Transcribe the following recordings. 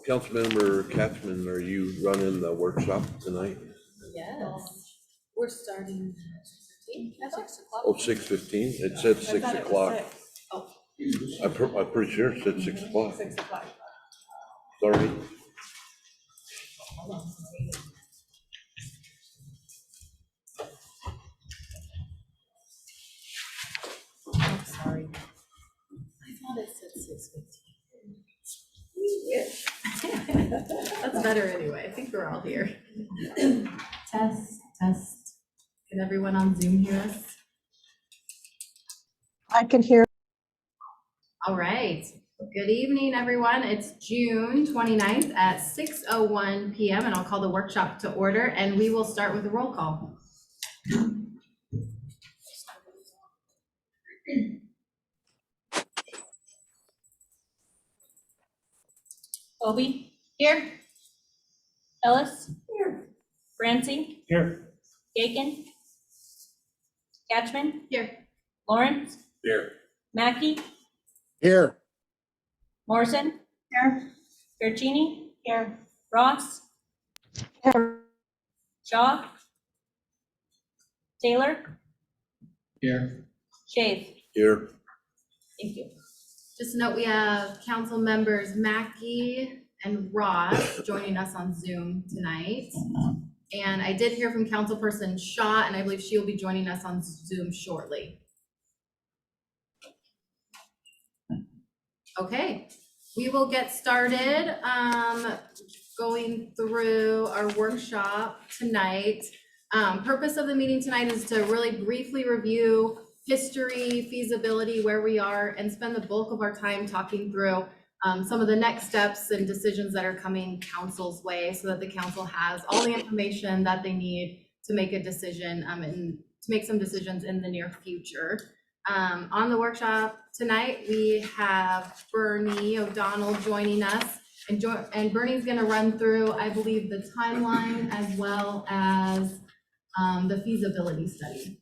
Councilmember Katzman, are you running the workshop tonight? Yes. We're starting at 6 o'clock. Oh, 6:15? It said 6 o'clock. Oh. I'm pretty sure it said 6 o'clock. 6 o'clock. Sorry. I'm sorry. I thought it said 6:15. That's better anyway. I think we're all here. Test, test. Can everyone on Zoom hear us? I can hear. All right. Good evening, everyone. It's June 29th at 6:01 p.m. and I'll call the workshop to order and we will start with a roll call. Obi? Here. Ellis? Here. Francie? Here. Gaken? Catchman? Here. Lawrence? Here. Mackey? Here. Morrison? Here. Bertini? Here. Ross? Here. Shaw? Taylor? Here. Shave? Here. Thank you. Just note we have council members Mackey and Ross joining us on Zoom tonight. And I did hear from councilperson Shaw, and I believe she will be joining us on Zoom shortly. Okay, we will get started going through our workshop tonight. Purpose of the meeting tonight is to really briefly review history, feasibility, where we are, and spend the bulk of our time talking through some of the next steps and decisions that are coming council's way so that the council has all the information that they need to make a decision and to make some decisions in the near future. On the workshop tonight, we have Bernie O'Donnell joining us, and Bernie's gonna run through, I believe, the timeline as well as the feasibility study.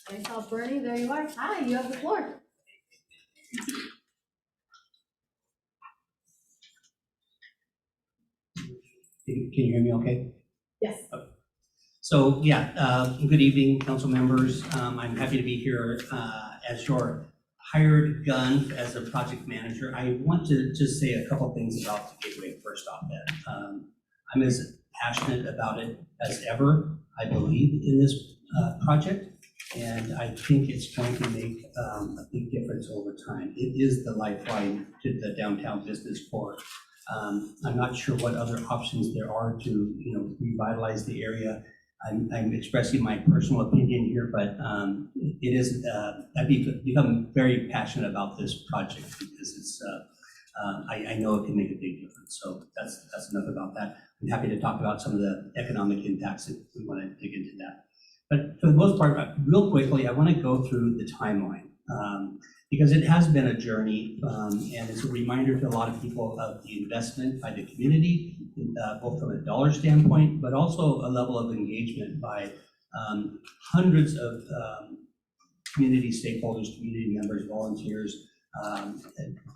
I saw Bernie, there you are. Hi, you have the floor. Can you hear me okay? Yes. So, yeah, good evening, council members. I'm happy to be here as your hired gun as a project manager. I want to just say a couple things about the Gateway first off that. I'm as passionate about it as ever. I believe in this project, and I think it's going to make a big difference over time. It is the lifeline to the downtown business core. I'm not sure what other options there are to, revitalize the area. I'm expressing my personal opinion here, but it is. I've become very passionate about this project because it's. I know it can make a big difference. So that's enough about that. I'm happy to talk about some of the economic impacts if we want to dig into that. But for the most part, real quickly, I want to go through the timeline. Because it has been a journey, and it's a reminder to a lot of people of the investment by the community, both from a dollar standpoint, but also a level of engagement by hundreds of community stakeholders, community members, volunteers,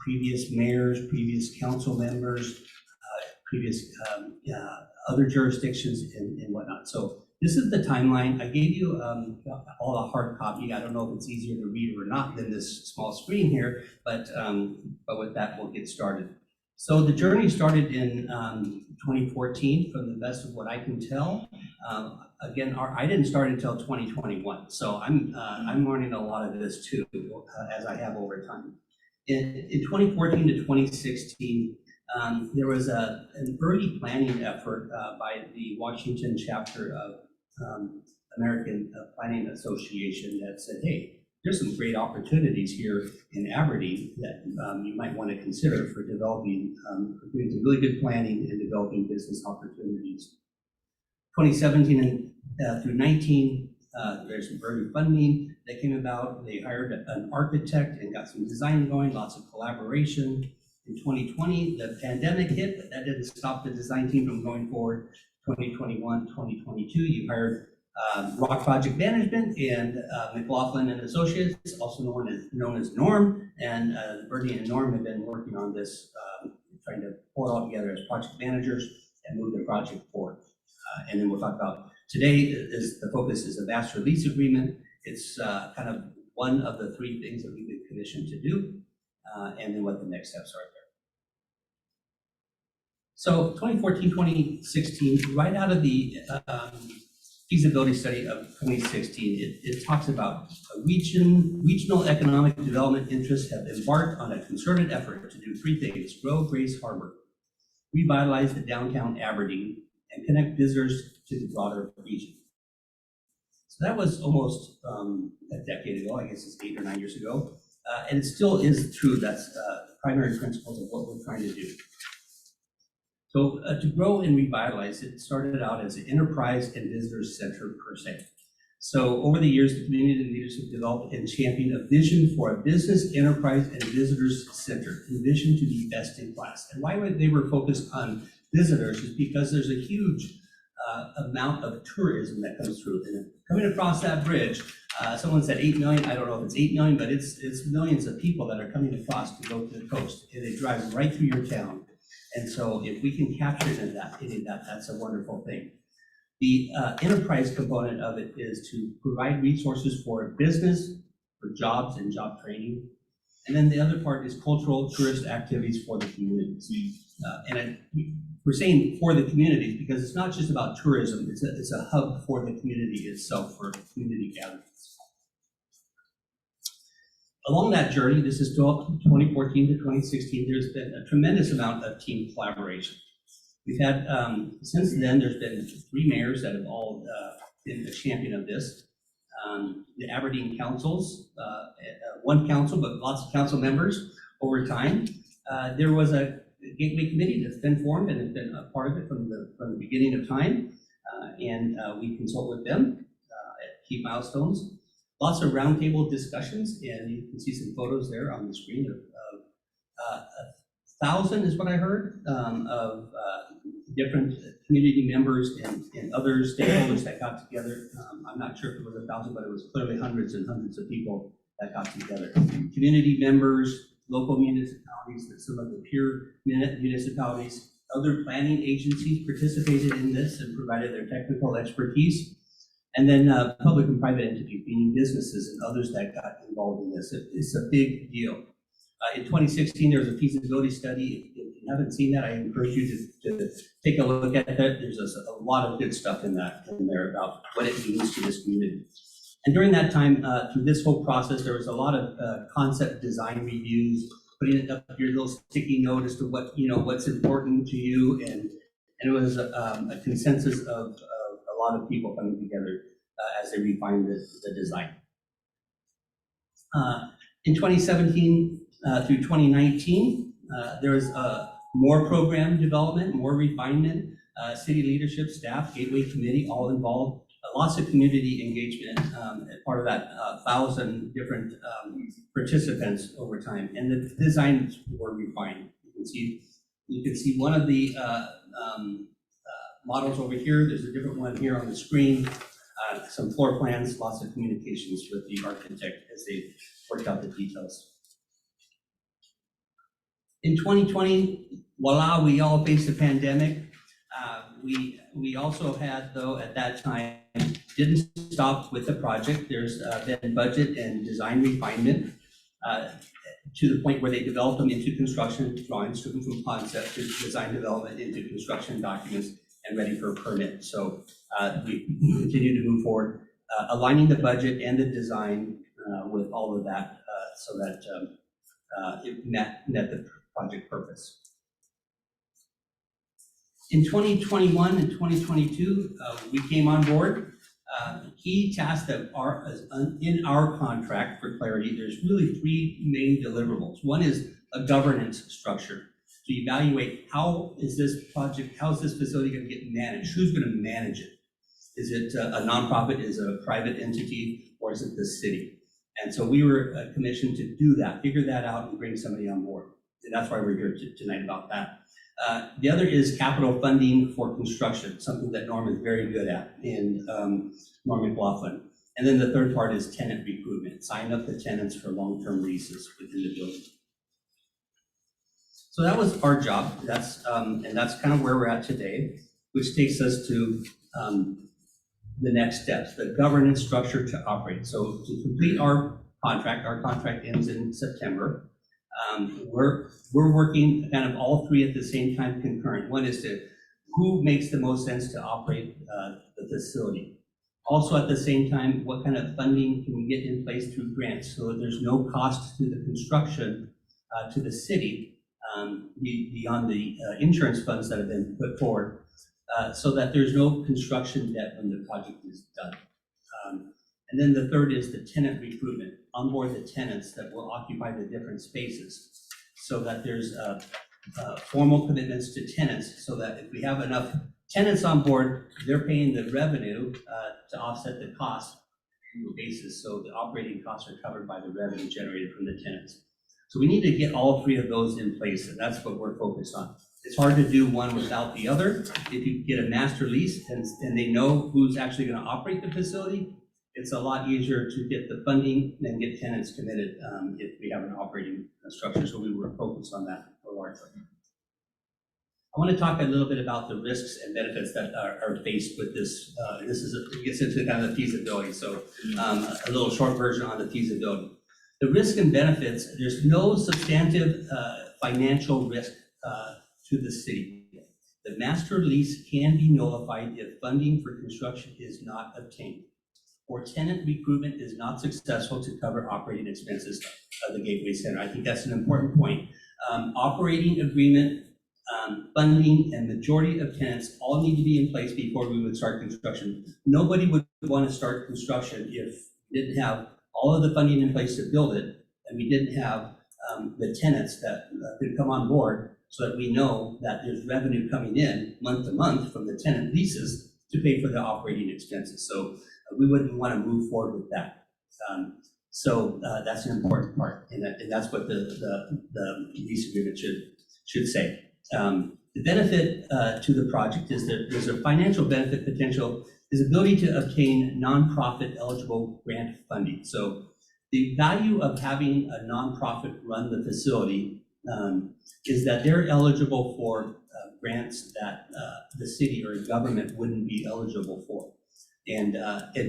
previous mayors, previous council members, previous other jurisdictions and whatnot. So this is the timeline. I gave you all a hard copy. I don't know if it's easier to read or not than this small screen here, but with that, we'll get started. So the journey started in 2014, from the best of what I can tell. Again, I didn't start until 2021, so I'm learning a lot of this too, as I have over time. In 2014 to 2016, there was an early planning effort by the Washington chapter of American Planning Association that said, hey, there's some great opportunities here in Aberdeen that you might want to consider for developing, for doing some really good planning and developing business opportunities. 2017 and through 19, there's some early funding that came about. They hired an architect and got some design going, lots of collaboration. In 2020, the pandemic hit, but that didn't stop the design team from going forward. 2021, 2022, you hired Rock Project Management and McLaughlin and Associates, also known as Norm. And Bernie and Norm have been working on this, trying to pull it all together as project managers and move the project forward. And then we'll talk about today is the focus is a master lease agreement. It's kind of one of the three things that we've been commissioned to do, and then what the next steps are there. So 2014, 2016, right out of the feasibility study of 2016, it talks about regional economic development interests have embarked on a concerted effort to do three things: grow Grace Harbor, revitalize the downtown Aberdeen, and connect visitors to the broader region. So that was almost a decade ago, I guess it's 8 or 9 years ago, and it still is true. That's primary principles of what we're trying to do. So to grow and revitalize, it started out as an enterprise and visitor center per se. So over the years, the community leaders have developed and championed a vision for a business, enterprise, and visitors center, envisioned to be best in class. And why they were focused on visitors is because there's a huge amount of tourism that comes through. And coming across that bridge, someone said 8 million. I don't know if it's 8 million, but it's millions of people that are coming across to go to the coast, and they drive right through your town. And so if we can capture any of that, that's a wonderful thing. The enterprise component of it is to provide resources for business, for jobs and job training. And then the other part is cultural tourist activities for the communities. We're saying for the communities because it's not just about tourism, it's a hub for the community itself, for community gatherings. Along that journey, this is 2014 to 2016, there's been a tremendous amount of team collaboration. We've had, since then, there's been 3 mayors that have all been a champion of this. The Aberdeen councils, 1 council, but lots of council members over time. There was a gateway committee that's been formed and has been a part of it from the beginning of time. We consult with them at key milestones. Lots of roundtable discussions, and you can see some photos there on the screen of 1,000 is what I heard, of different community members and other stakeholders that got together. I'm not sure if it was 1,000, but it was clearly hundreds and hundreds of people that got together. Community members, local municipalities, some of the peer municipalities, other planning agencies participated in this and provided their technical expertise. And then public and private entities, meaning businesses and others that got involved in this. It's a big deal. In 2016, there was a feasibility study. If you haven't seen that, I encourage you to take a look at that. There's a lot of good stuff in there about what it means to this community. And during that time, through this whole process, there was a lot of concept design reviews, putting up your little sticky note as to what, what's important to you. And it was a consensus of a lot of people coming together as they refined the design. In 2017 through 2019, there was more program development, more refinement, city leadership, staff, gateway committee, all involved. Lots of community engagement as part of that 1,000 different participants over time, and the designs were refined. You can see one of the models over here. There's a different one here on the screen. Some floor plans, lots of communications with the architect as they worked out the details. In 2020, voila, we all faced a pandemic. We also had, though, at that time, didn't stop with the project. There's been budget and design refinement to the point where they developed them into construction drawings, took them from concept to design development into construction documents and ready for a permit. So we continue to move forward, aligning the budget and the design with all of that so that it met the project purpose. In 2021 and 2022, we came on board. Key tasks that are in our contract, for clarity, there's really 3 main deliverables. One is a governance structure to evaluate how is this facility going to get managed? Who's going to manage it? Is it a nonprofit? Is it a private entity? Or is it the city? And so we were commissioned to do that, figure that out, and bring somebody on board. And that's why we're here tonight about that. The other is capital funding for construction, something that Norm is very good at in Norm McLaughlin. And then the third part is tenant recruitment, sign up the tenants for long-term leases within the building. So that was our job. And that's kind of where we're at today, which takes us to the next steps, the governance structure to operate. So to complete our contract ends in September. We're working kind of all three at the same time concurrent. One is to who makes the most sense to operate the facility. Also at the same time, what kind of funding can we get in place through grants so that there's no cost to the construction to the city beyond the insurance funds that have been put forward, so that there's no construction debt when the project is done. And then the third is the tenant recruitment, onboard the tenants that will occupy the different spaces, so that there's formal commitments to tenants, so that if we have enough tenants on board, they're paying the revenue to offset the cost on an annual basis, so the operating costs are covered by the revenue generated from the tenants. So we need to get all three of those in place, and that's what we're focused on. It's hard to do one without the other. If you get a master lease and they know who's actually going to operate the facility, it's a lot easier to get the funding and get tenants committed if we have an operating structure. So we were focused on that largely. I want to talk a little bit about the risks and benefits that are faced with this. It gets into kind of the feasibility. So a little short version on the feasibility. The risk and benefits, there's no substantive financial risk to the city. The master lease can be nullified if funding for construction is not obtained, or tenant recruitment is not successful to cover operating expenses of the Gateway Center. I think that's an important point. Operating agreement, funding, and majority of tenants all need to be in place before we would start construction. Nobody would want to start construction if we didn't have all of the funding in place to build it, and we didn't have the tenants that could come on board, so that we know that there's revenue coming in month to month from the tenant leases to pay for the operating expenses. So we wouldn't want to move forward with that. So that's an important part, and that's what the lease agreement should say. The benefit to the project is that there's a financial benefit potential, is ability to obtain nonprofit eligible grant funding. So the value of having a nonprofit run the facility is that they're eligible for grants that the city or government wouldn't be eligible for. And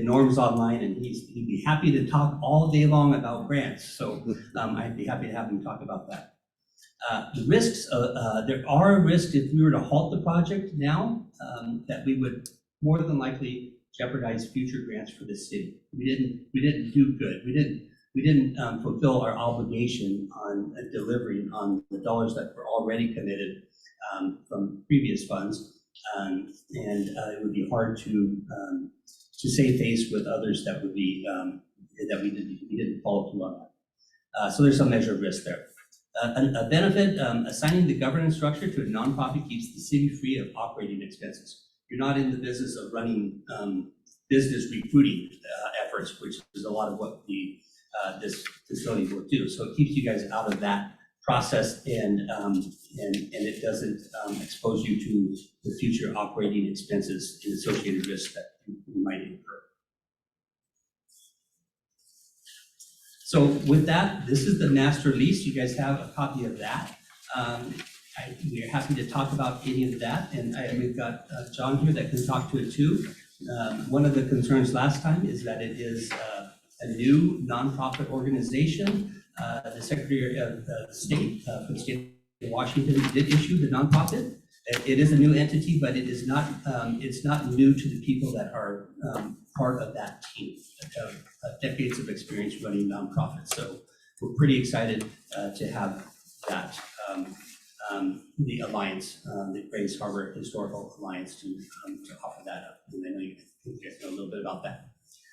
Norm's online, and he'd be happy to talk all day long about grants. So I'd be happy to have him talk about that. The risks, there are risks if we were to halt the project now, that we would more than likely jeopardize future grants for the city. We didn't do good. We didn't fulfill our obligation on delivering on the dollars that were already committed from previous funds, and it would be hard to save face with others that would be that we didn't follow through on that. So there's some measure of risk there. A benefit, assigning the governance structure to a nonprofit keeps the city free of operating expenses. You're not in the business of running business recruiting efforts, which is a lot of what this facility will do. So it keeps you guys out of that process, and it doesn't expose you to the future operating expenses and associated risks that you might incur. So with that, this is the master lease. You guys have a copy of that. We are happy to talk about any of that, and we've got John here that can talk to it too. One of the concerns last time is that it is a new nonprofit organization. The Secretary of State for the state of Washington did issue the nonprofit. It is a new entity, but it is not. It's not new to the people that are part of that team that have decades of experience running nonprofits. So we're pretty excited to have that. The Alliance, the Grace Harbor Historical Alliance, to offer that up. And I know you guys know a little bit about that.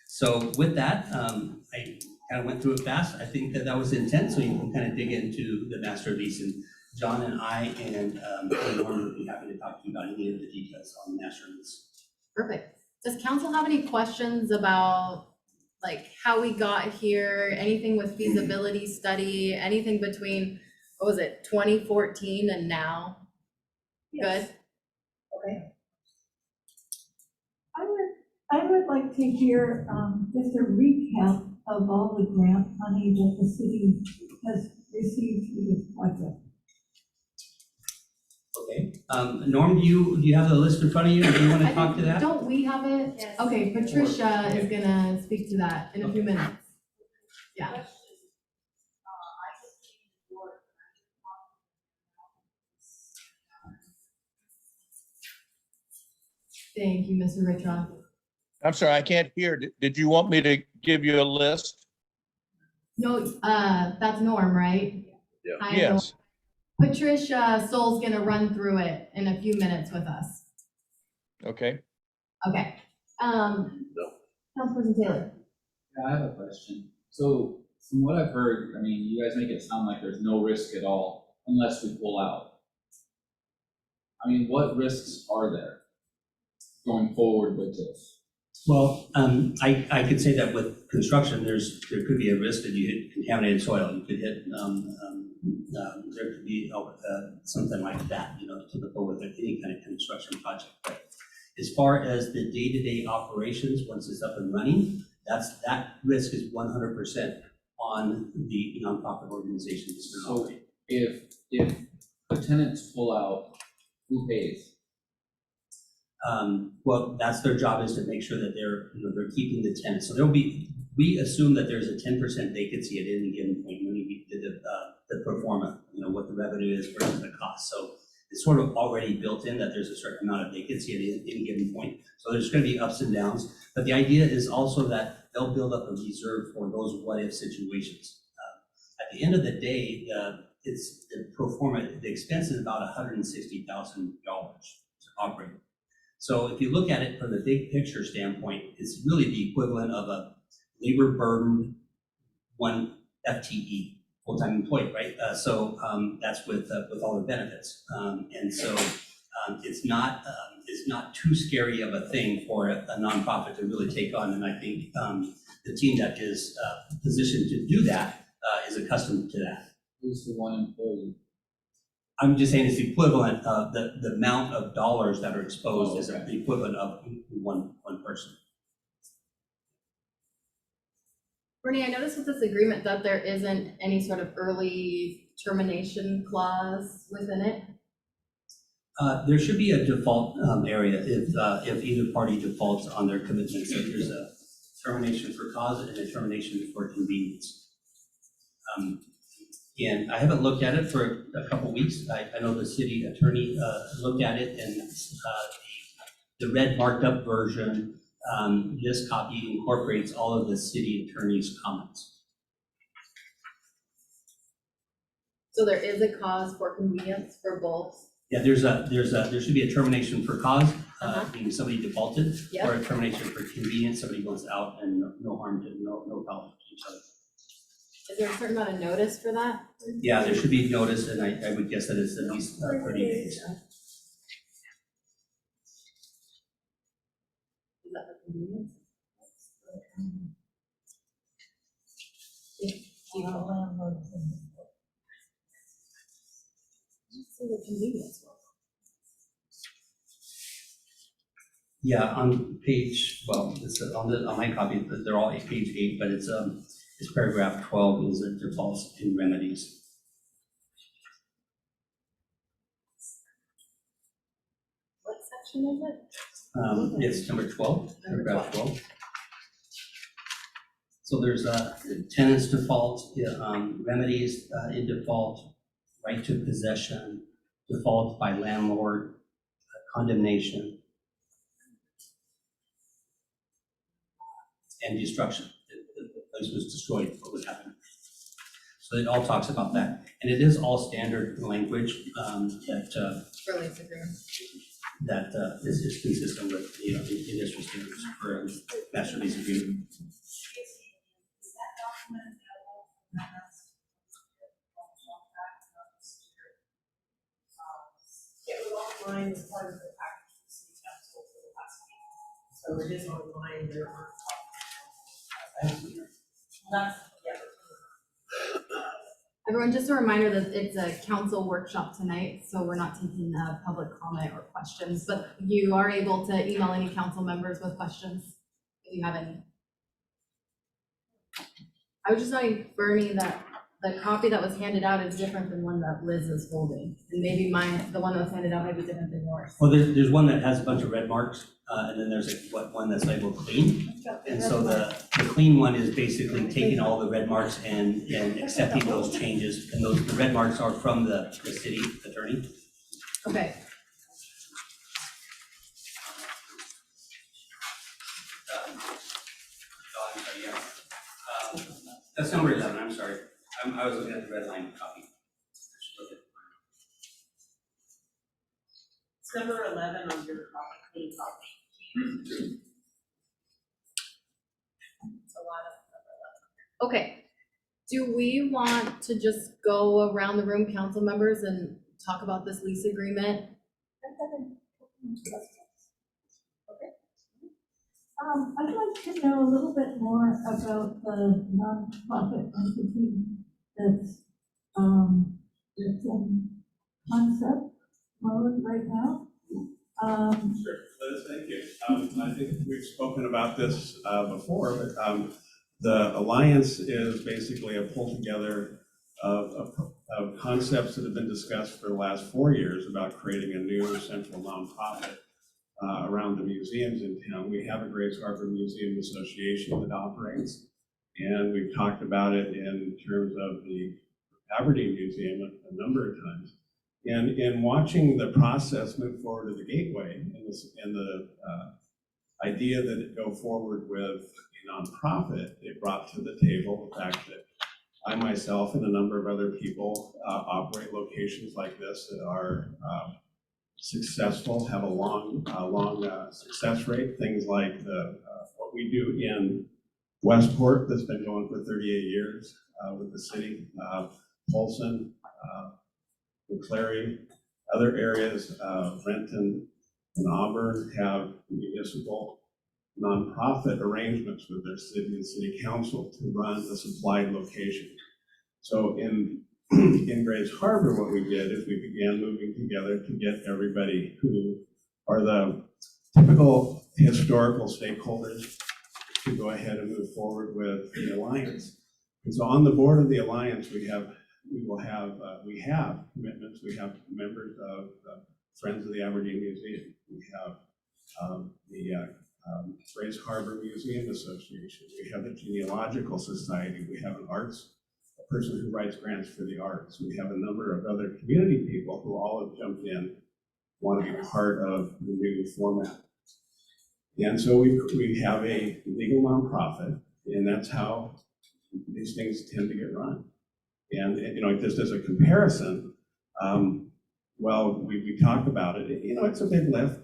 So with that, I kind of went through it fast. I think that was the intent, so you can kind of dig into the master lease. And John and I and Norm would be happy to talk to you about any of the details on the master lease. Perfect. Does council have any questions about like how we got here, anything with feasibility study, anything between, what was it, 2014 and now? Good? Okay. I would like to hear, just a recap of all the grant money that the city has received through this project. Okay, Norm, do you have the list in front of you? Do you want to talk to that? Don't we have it? Yes. Okay, Patricia is gonna speak to that in a few minutes. Yeah. Thank you, Mr. Ritroff. I'm sorry, I can't hear. Did you want me to give you a list? No, that's Norm, right? Yeah. Hi, Norm. Yes. Patricia Soul's gonna run through it in a few minutes with us. Okay. Okay. No. Councilperson Taylor. Yeah, I have a question. So from what I've heard, I mean, you guys make it sound like there's no risk at all unless we pull out. I mean, what risks are there going forward with this? Well, I could say that with construction, there could be a risk that you hit contaminated soil. You could hit, there could be something like that, typical with any kind of construction project. But as far as the day-to-day operations, once it's up and running, that risk is 100% on the nonprofit organization that's been So operating. if the tenants pull out, who pays? Well, that's their job, is to make sure that they're keeping the tenants. So we assume that there's a 10% vacancy at any given point when we did the pro forma, what the revenue is versus the cost. So it's sort of already built in that there's a certain amount of vacancy at any given point. So there's going to be ups and downs, but the idea is also that they'll build up a reserve for those what-if situations. At the end of the day, it's the pro forma, the expense is about $160,000 to operate. So if you look at it from the big picture standpoint, it's really the equivalent of a labor burdened 1 FTE, full-time employee, right? So that's with all the benefits. And so it's not too scary of a thing for a nonprofit to really take on. And I think the team that is positioned to do that is accustomed to that. Who's the one employee? I'm just saying it's the equivalent of the amount of dollars that are exposed is Okay. the equivalent of one person. Bernie, I noticed with this agreement that there isn't any sort of early termination clause within it. There should be a default area if either party defaults on their commitment. So there's a termination for cause and a termination for convenience. And I haven't looked at it for a couple weeks. I know the city attorney looked at it, and the red marked up version, this copy incorporates all of the city attorney's comments. So there is a cause for convenience for both. Yeah, there should be a termination for cause, Uh-huh. meaning somebody defaulted, Yep. or a termination for convenience, somebody goes out and no harm to, no problem to each other. Is there a certain amount of notice for that? Yeah, there should be notice, and I would guess that it's at least 30 days. Is that for convenience? See the convenience one. Yeah, on page, well, it's on my copy, they're all page 8, but it's paragraph 12 is the defaults and remedies. What section is it? It's number 12, Number paragraph 12. So there's tenants default, remedies in default, right to possession, default by landlord, condemnation, and destruction. The place was destroyed, what would happen? So it all talks about that. And it is all standard language Release agreement. that is consistent with, industry standards for a master lease agreement. Is that document available from us? It was online as part of the package for city council for the last meeting. So it is online, there are copies. That's, yeah. Everyone, just a reminder that it's a council workshop tonight, so we're not taking public comment or questions, but you are able to email any council members with questions if you have any. I was just telling Bernie that the copy that was handed out is different than one that Liz is holding. And maybe the one that was handed out may be different than yours. Well, there's one that has a bunch of red marks, and then there's one that's labeled clean. And so the clean one is basically taking all the red marks and accepting those changes. And the red marks are from the city attorney. Okay. That's number 11, I'm sorry. I was looking at the red line copy. It's number 11 on your copy, clean copy. It's a lot of number 11. Okay. Do we want to just go around the room, council members, and talk about this lease agreement? I'd like to know a little bit more about the nonprofit entity that's in concept mode right now. Sure, Liz, thank you. I think we've spoken about this before, but the Alliance is basically a pull together of concepts that have been discussed for the last 4 years about creating a new central nonprofit around the museums in town. We have a Grays Harbor Museum Association that operates, and we've talked about it in terms of the Aberdeen Museum a number of times. And in watching the process move forward to the Gateway and the idea that it go forward with a nonprofit, it brought to the table the fact that I myself and a number of other people operate locations like this that are successful, have a long success rate. Things like what we do in Westport that's been going for 38 years with the city, Polson, McCleary, other areas, Renton and Auburn have municipal nonprofit arrangements with their city and city council to run a supplied location. So in Grays Harbor, what we did is we began moving together to get everybody who are the typical historical stakeholders to go ahead and move forward with the Alliance. And so on the board of the Alliance, we have commitments. We have members of Friends of the Aberdeen Museum. We have the Grays Harbor Museum Association. We have the Genealogical Society. We have a person who writes grants for the arts. We have a number of other community people who all have jumped in, want to be part of the new format. And so we have a legal nonprofit, and that's how these things tend to get run. And just as a comparison, we talk about it, it's a big lift,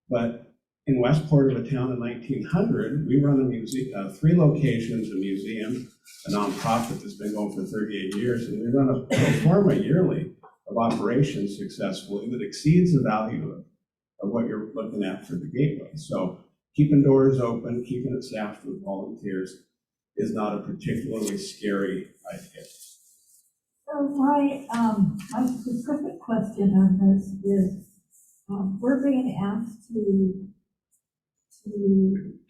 but in Westport of a town in 1900, we run a museum, 3 locations, a museum, a nonprofit that's been going for 38 years, and we run a pro forma yearly of operations successfully that exceeds the value of what you're looking at for the Gateway. So keeping doors open, keeping it staffed with volunteers is not a particularly scary idea. So my specific question on this is, we're being asked to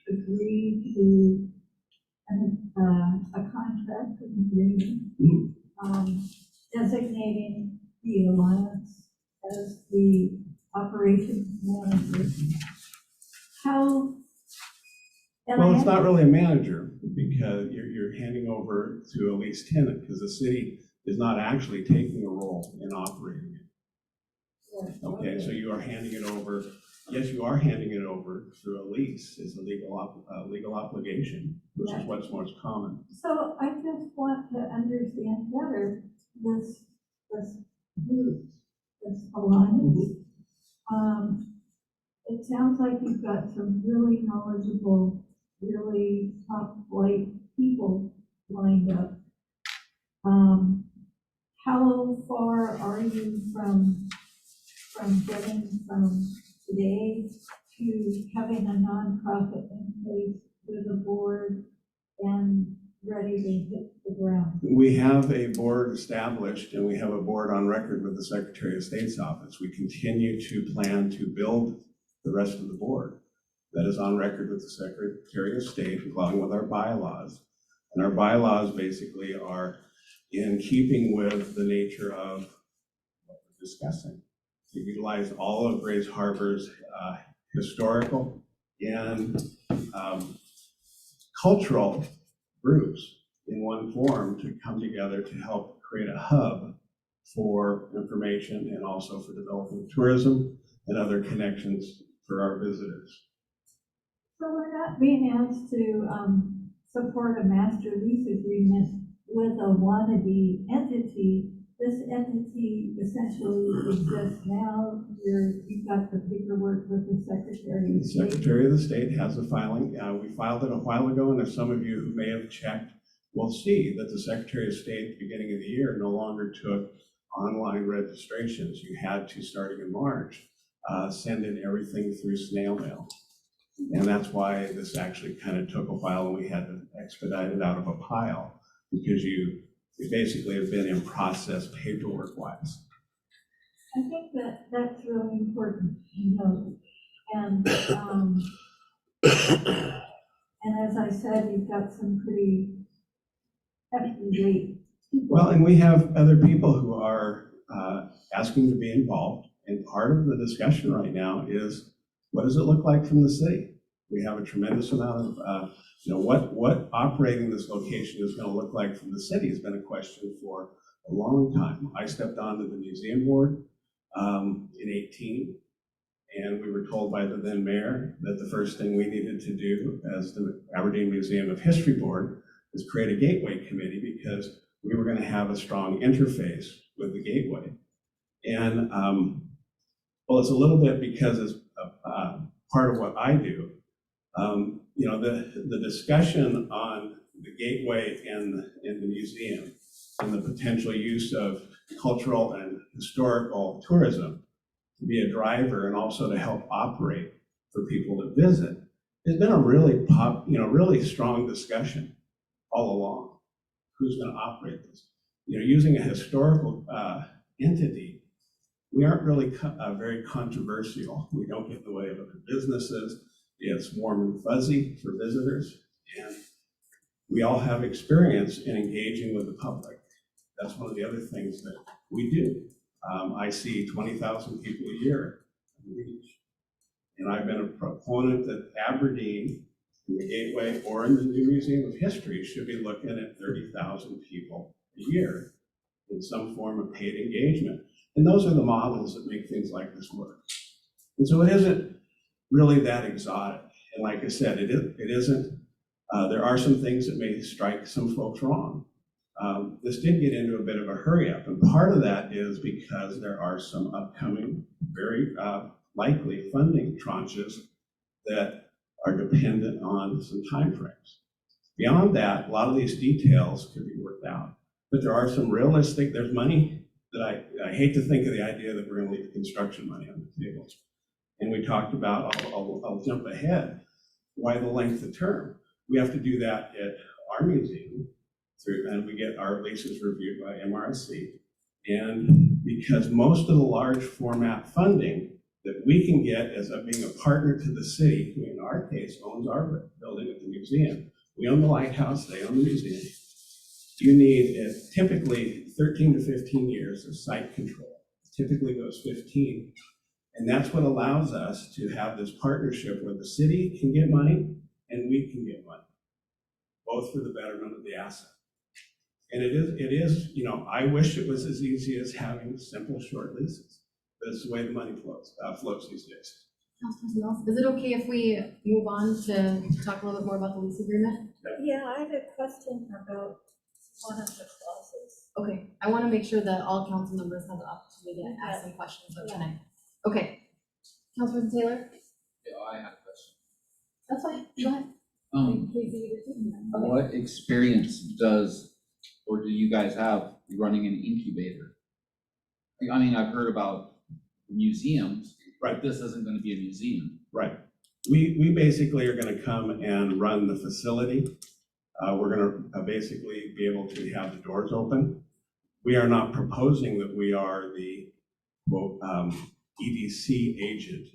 agree to a contract, an agreement, designating the Alliance as the operations manager. Well, it's not really a manager because you're handing over to a lease tenant because the city is not actually taking a role in operating it. Okay, so you are handing it over. Yes, you are handing it over through a lease. It's a legal obligation, which is what's most common. So I just want to understand better this group, this Alliance. It sounds like you've got some really knowledgeable, really top flight people lined up. How far are you from getting from today to having a nonprofit in place with a board and ready to hit the the ground? We have a board established and we have a board on record with the Secretary of State's office. We continue to plan to build the rest of the board that is on record with the Secretary of State along with our bylaws. And our bylaws basically are in keeping with the nature of what we're discussing, to utilize all of Grays Harbor's historical and cultural groups in one form to come together to help create a hub for information and also for developing tourism and other connections for our visitors. So we're not being asked to support a master lease agreement with a wannabe entity. This entity essentially exists now. You've got the paperwork with the Secretary of The State. Secretary of the State has a filing. We filed it a while ago, and as some of you who may have checked will see that the Secretary of State at the beginning of the year no longer took online registrations. You had to, starting in March, send in everything through snail mail. And that's why this actually kind of took a while and we had to expedite it out of a pile, because you basically have been in process paperwork wise. I think that that's really important, you know, and as I said, you've got some pretty heavyweight people. Well, and we have other people who are asking to be involved. And part of the discussion right now is, what does it look like from the city? We have a tremendous amount of, what operating this location is going to look like from the city has been a question for a long time. I stepped onto the museum board in 2018, and we were told by the then mayor that the first thing we needed to do as the Aberdeen Museum of History Board is create a gateway committee, because we were going to have a strong interface with the gateway. And well, it's a little bit because it's part of what I do. The discussion on the gateway and the museum and the potential use of cultural and historical tourism to be a driver and also to help operate for people to visit has been a really really strong discussion all along. Who's going to operate this? Using a historical entity, we aren't really very controversial. We don't get in the way of other businesses. It's warm and fuzzy for visitors, and we all have experience in engaging with the public. That's one of the other things that we do. I see 20,000 people a year on the beach, and I've been a proponent that Aberdeen, in the Gateway or in the new Museum of History, should be looking at 30,000 people a year in some form of paid engagement. And those are the models that make things like this work. And so it isn't really that exotic. And like I said, it isn't, there are some things that may strike some folks wrong. This did get into a bit of a hurry up. And part of that is because there are some upcoming, very likely funding tranches that are dependent on some timeframes. Beyond that, a lot of these details could be worked out. But there are some realistic, there's money that I hate to think of the idea that we're going to leave construction money on the table. And we talked about, I'll jump ahead, why the length of term? We have to do that at our museum, and we get our leases reviewed by MRSC. And because most of the large format funding that we can get as being a partner to the city, who in our case owns our building at the museum, we own the lighthouse, they own the museum. You need typically 13 to 15 years of site control. Typically goes 15. And that's what allows us to have this partnership where the city can get money and we can get money, both for the betterment of the asset. And it is, I wish it was as easy as having simple short leases, but it's the way the money flows these days. Councilperson Mills, is it okay if we move on to talk a little bit more about the lease agreement? Yeah, I have a question about one of the clauses. Okay, I want to make sure that all council members have the opportunity to ask some questions of tonight. Okay, Councilperson Taylor, Yeah, I have a question. that's fine, go ahead. What experience do you guys have running an incubator? I mean, I've heard about museums, Right. but this isn't gonna be a museum. Right. We basically are going to come and run the facility We're gonna basically be able to have the doors open. We are not proposing that we are the, quote, EDC agent.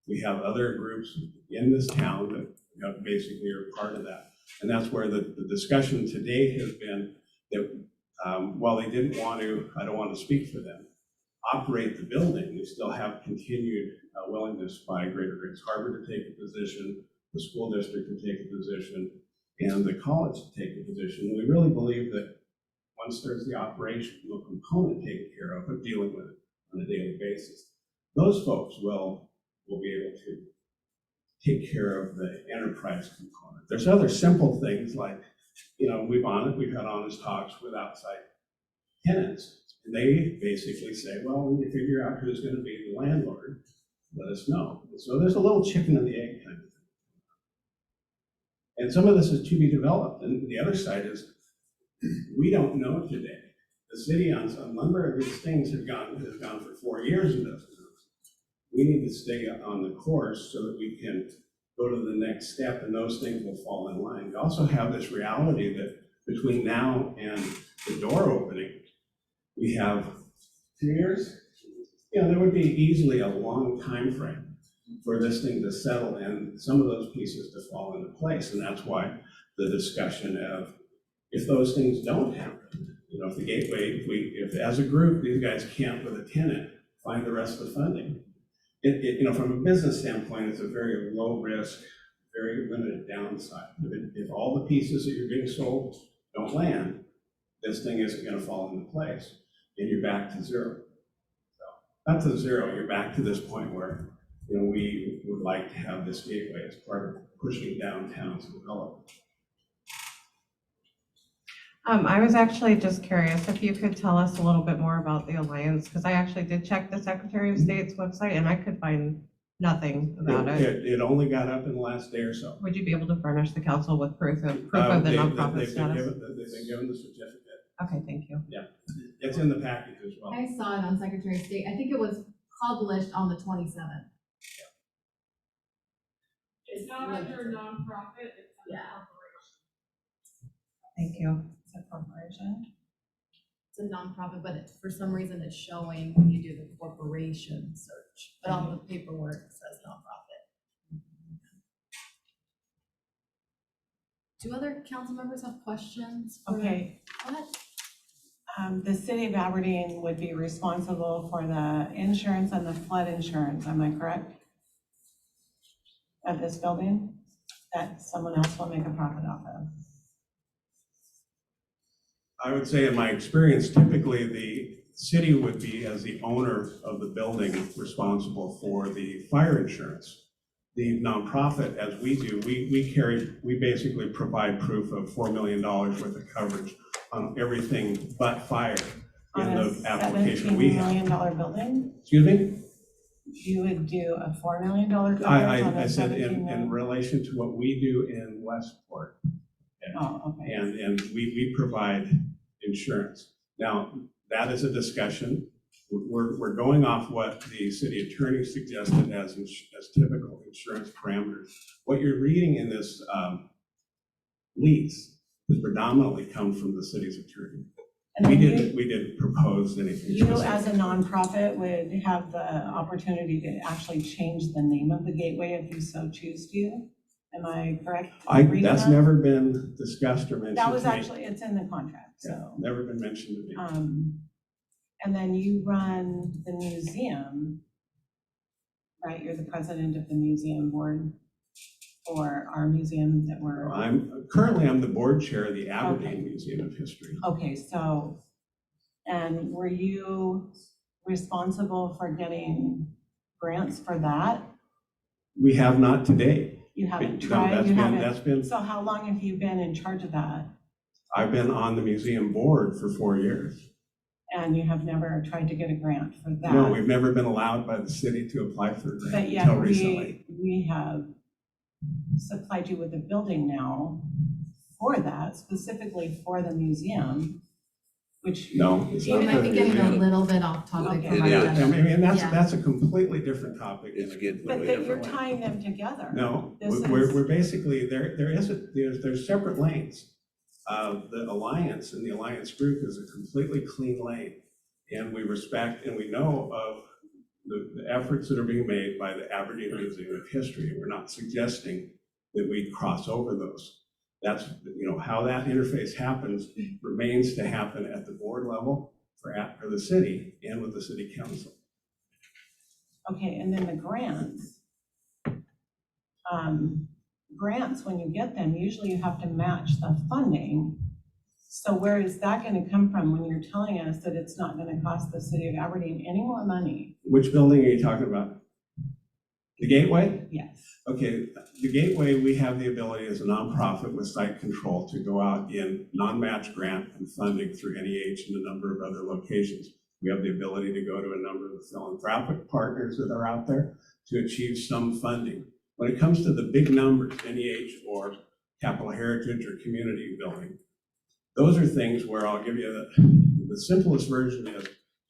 We have other groups in this town that basically are part of that. And that's where the discussion today has been that while they didn't want to, I don't want to speak for them, operate the building, we still have continued willingness by Greater Grays Harbor to take a position, the school district to take a position, and the college to take a position. We really believe that once there's the operational component taken care of dealing with it on a daily basis, those folks will be able to take care of the enterprise component. There's other simple things like, you know, we've had honest talks with outside tenants, and they basically say, well, when you figure out who's going to be the landlord, let us know. So there's a little chicken and the egg kind of thing. And some of this is to be developed, and the other side is we don't know today. The city on some number of these things has gone for 4 years and doesn't know. We need to stay on the course so that we can go to the next step, and those things will fall in line. We also have this reality that between now and the door opening, we have 2 years. You know, there would be easily a long time frame for this thing to settle and some of those pieces to fall into place. And that's why the discussion of if those things don't happen, you know, if the gateway, if as a group, these guys can't with a tenant find the rest of the funding, you know, from a business standpoint, it's a very low risk, very limited downside. If all the pieces that you're getting sold don't land, this thing isn't going to fall into place, and you're back to zero. So not to zero, you're back to this point where, you know, we would like to have this gateway as part of pushing downtown's development. I was actually just curious if you could tell us a little bit more about the Alliance, because I actually did check the Secretary of State's website and I could find nothing about it. It only got up in the last day or so. Would you be able to furnish the council with proof of the nonprofit They've status? been given the certificate. Okay, thank you. Yeah, it's in the package as well. I saw it on Secretary of State. I think it was published on the 27th. It's not under nonprofit, it's under Yeah. corporation. Thank you. It's a corporation. It's a nonprofit, but it's, for some reason it's showing when you do the corporation search, but on the paperwork it says nonprofit. Do other council members have questions? for- Okay, What? the city of Aberdeen would be responsible for the insurance and the flood insurance, am I correct? Of this building, that someone else will make a profit off of? I would say in my experience, typically the city would be, as the owner of the building, responsible for the fire insurance. The nonprofit, as we do, we basically provide proof of $4 million worth of coverage on everything but fire in On a the application we $17 have. million building, Excuse me? you would do a $4 million coverage on I a said 17 in million? relation to what we do in Westport. Oh, okay. And we provide insurance. Now, that is a discussion. We're going off what the city attorney suggested as typical insurance parameters. What you're reading in this lease has predominantly come from the city's attorney. And We then didn't propose anything you specific. as a nonprofit would have the opportunity to actually change the name of the gateway if you so choose to. Am I correct? in reading That's that? never been discussed or mentioned That was to me. actually, it's in the contract, Yeah, so. never been mentioned to me. And then you run the museum, right? You're the president of the museum board for our museum that we're, Currently, I'm the board chair of the Okay. Aberdeen Museum of History. okay, so, and were you responsible for getting grants for that? We have not today. You haven't No, tried, you haven't? that's been, So how long have you been in charge of that? I've been on the museum board for 4 years. And you have never tried to get a grant for that? No, we've never been allowed by the city to apply for a grant But until yet recently. we have supplied you with a building now for that, specifically for the museum, which. No, it's We not. might be getting a little bit off topic Okay. from our It is. Yeah, I agenda. mean, and Yeah. that's a completely different topic. It's getting But away then from you're it. tying them together. No, This we're is- basically, there's separate lanes. The Alliance and the Alliance Group is a completely clean lane. And we respect and we know of the efforts that are being made by the Aberdeen Museum of History. We're not suggesting that we cross over those. That's, how that interface happens remains to happen at the board level for the city and with the city council. Okay, and then the grants. Grants, when you get them, usually you have to match the funding. So where is that gonna come from when you're telling us that it's not gonna cost the city of Aberdeen any more money? Which building are you talking about? The Gateway? Yes. Okay, the Gateway, we have the ability as a nonprofit with site control to go out in non-match grant and funding through NEH and a number of other locations. We have the ability to go to a number of the philanthropic partners that are out there to achieve some funding. When it comes to the big numbers, NEH or Capital Heritage or community building, those are things where I'll give you the simplest version is,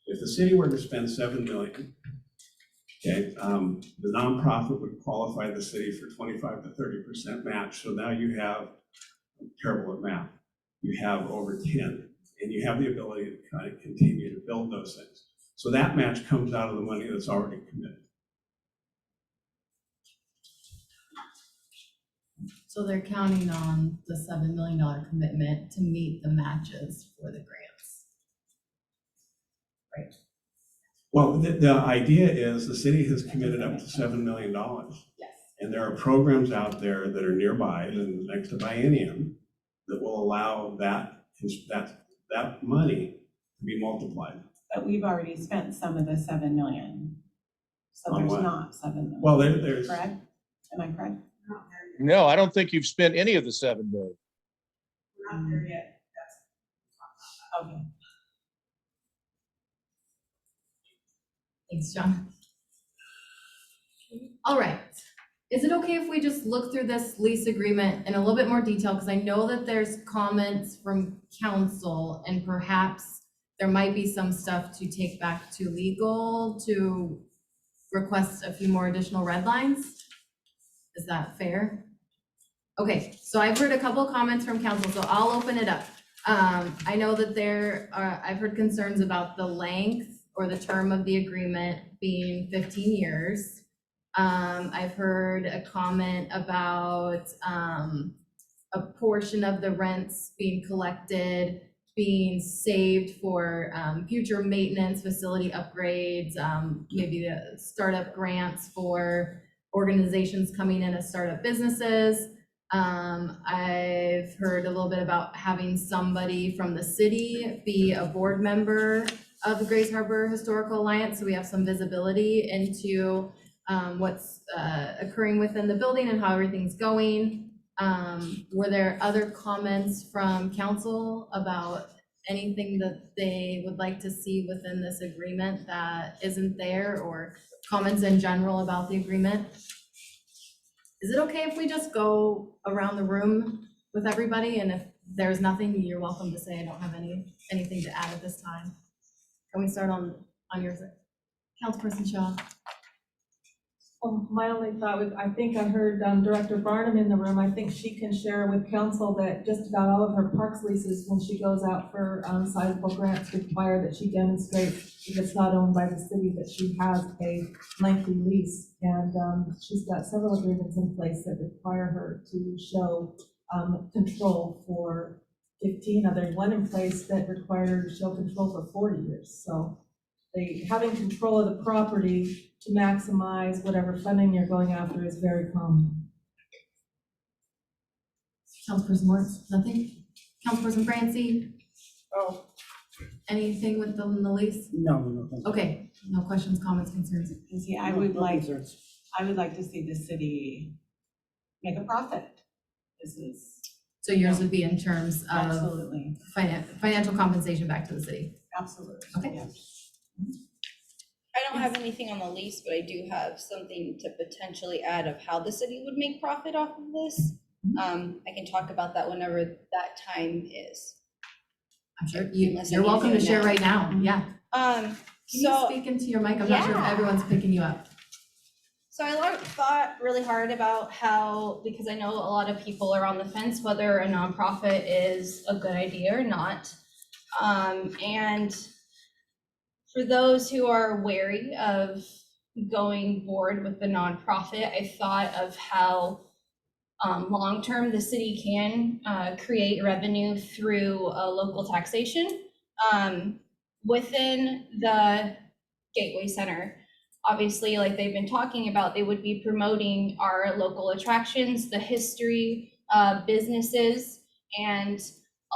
if the city were to spend $7 million, okay, the nonprofit would qualify the city for 25 to 30% match. So now you have, I'm terrible at math, you have over 10, and you have the ability to kind of continue to build those things. So that match comes out of the money that's already committed. So they're counting on the $7 million commitment to meet the matches for the grants. Right? Well, the idea is the city has committed up to $7 million. Yes. And there are programs out there that are nearby and next to Biennium that will allow that money to be multiplied. But we've already spent some of the 7 million. So On there's what? not 7 million. Well, there's, Correct? Am I correct? We're not there yet. No, I don't think you've spent any of the 7 million. We're not there yet. That's. Okay. Thanks, John. All right. Is it okay if we just look through this lease agreement in a little bit more detail? Because I know that there's comments from council and perhaps there might be some stuff to take back to legal to request a few more additional red lines. Is that fair? Okay, so I've heard a couple of comments from council, so I'll open it up. I know that I've heard concerns about the length or the term of the agreement being 15 years. I've heard a comment about a portion of the rents being collected, being saved for future maintenance, facility upgrades, maybe the startup grants for organizations coming in as startup businesses. I've heard a little bit about having somebody from the city be a board member of the Grays Harbor Historical Alliance, so we have some visibility into what's occurring within the building and how everything's going. Were there other comments from council about anything that they would like to see within this agreement that isn't there, or comments in general about the agreement? Is it okay if we just go around the room with everybody, and if there's nothing, you're welcome to say I don't have anything to add at this time? Can we start on your side? Councilperson Shaw? My only thought was, I think I heard Director Barnum in the room. I think she can share with council that just about all of her parks leases, when she goes out for sizable grants, require that she demonstrate if it's not owned by the city, that she has a lengthy lease. And she's got several agreements in place that require her to show control for 15. Now, there's one in place that required her to show control for 40 years. So having control of the property to maximize whatever funding you're going after is very common. Councilperson Moritz, nothing? Councilperson Francie, Oh. anything with the lease? No. Okay, no questions, comments, concerns? And see, I would like to see the city make a profit. This is So yours would be in terms of absolutely, financial compensation back to the city? absolutely. Okay. Yeah. I don't have anything on the lease, but I do have something to potentially add of how the city would make profit off of this. I can talk about that whenever that time is. I'm sure Unless you're I need welcome to to share now. right now, yeah. Can you So. speak into your mic? I'm not sure if Yeah. everyone's picking you up. So I thought really hard about how, because I know a lot of people are on the fence whether a nonprofit is a good idea or not. And for those who are wary of going board with the nonprofit, I thought of how long-term the city can create revenue through local taxation within the Gateway Center. Obviously, like they've been talking about, they would be promoting our local attractions, the history, businesses, and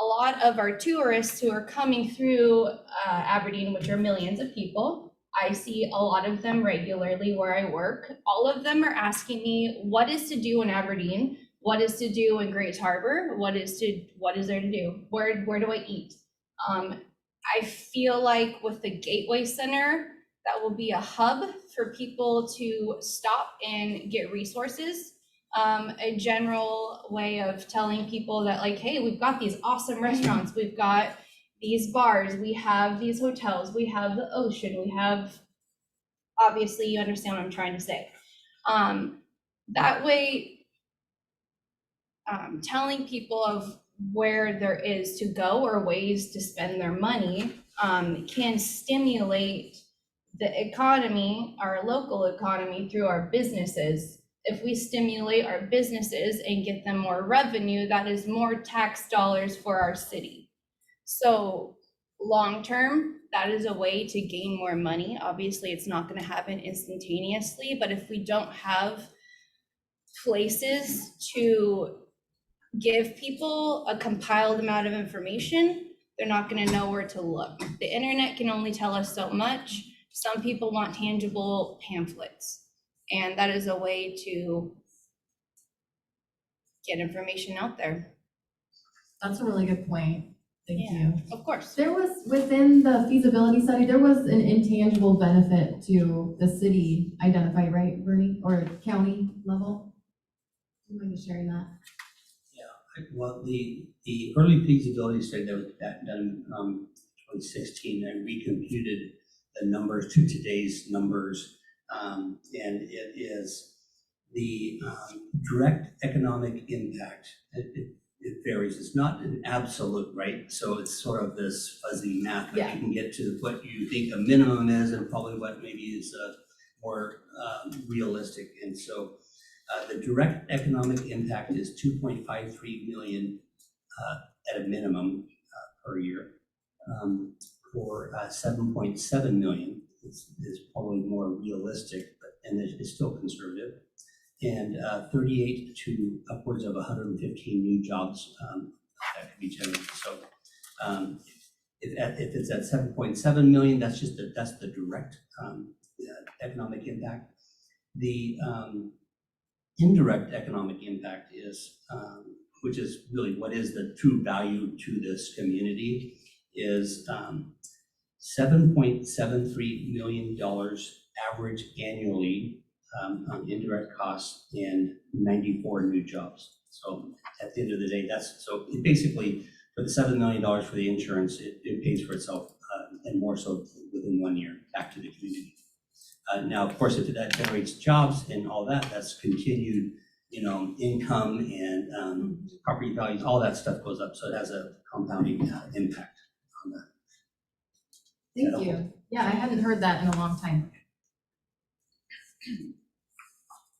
a lot of our tourists who are coming through Aberdeen, which are millions of people. I see a lot of them regularly where I work. All of them are asking me, what is to do in Aberdeen? What is to do in Grays Harbor? What is there to do? Where do I eat? I feel like with the Gateway Center, that will be a hub for people to stop and get resources. A general way of telling people that like, hey, we've got these awesome restaurants, we've got these bars, we have these hotels, we have the ocean, we have, obviously you understand what I'm trying to say. That way, telling people of where there is to go or ways to spend their money can stimulate the economy, our local economy, through our businesses. If we stimulate our businesses and get them more revenue, that is more tax dollars for our city. So long-term, that is a way to gain more money. Obviously, it's not going to happen instantaneously, but if we don't have places to give people a compiled amount of information, they're not going to know where to look. The internet can only tell us so much. Some people want tangible pamphlets, and that is a way to get information out there. That's a really good point. Thank Yeah, you. of course. There was, within the feasibility study, there was an intangible benefit to the city identified, right, Bernie, or county level? Do you mind sharing that? Well, the early feasibility study that was done in 2016, and recomputed the numbers to today's numbers, and it is the direct economic impact. It varies. It's not an absolute, right? So it's sort of this fuzzy math, but Yeah. you can get to what you think a minimum is, and probably what maybe is more realistic. And so the direct economic impact is 2.53 million at a minimum per year. For 7.7 million is probably more realistic, but and it's still conservative. And 38 to upwards of 115 new jobs that could be generated. So if it's at 7.7 million, that's the direct economic impact. The indirect economic impact is, which is really what is the true value to this community, is $7.73 million average annually on indirect costs and 94 new jobs. So at the end of the day, so it basically, for the $7 million for the insurance, it pays for itself and more so within 1 year back to the community. Now, of course, if that generates jobs and all that, that's continued, income and property values, all that stuff goes up. So it has a compounding impact on that. Thank you. Yeah, I hadn't heard that in a long time.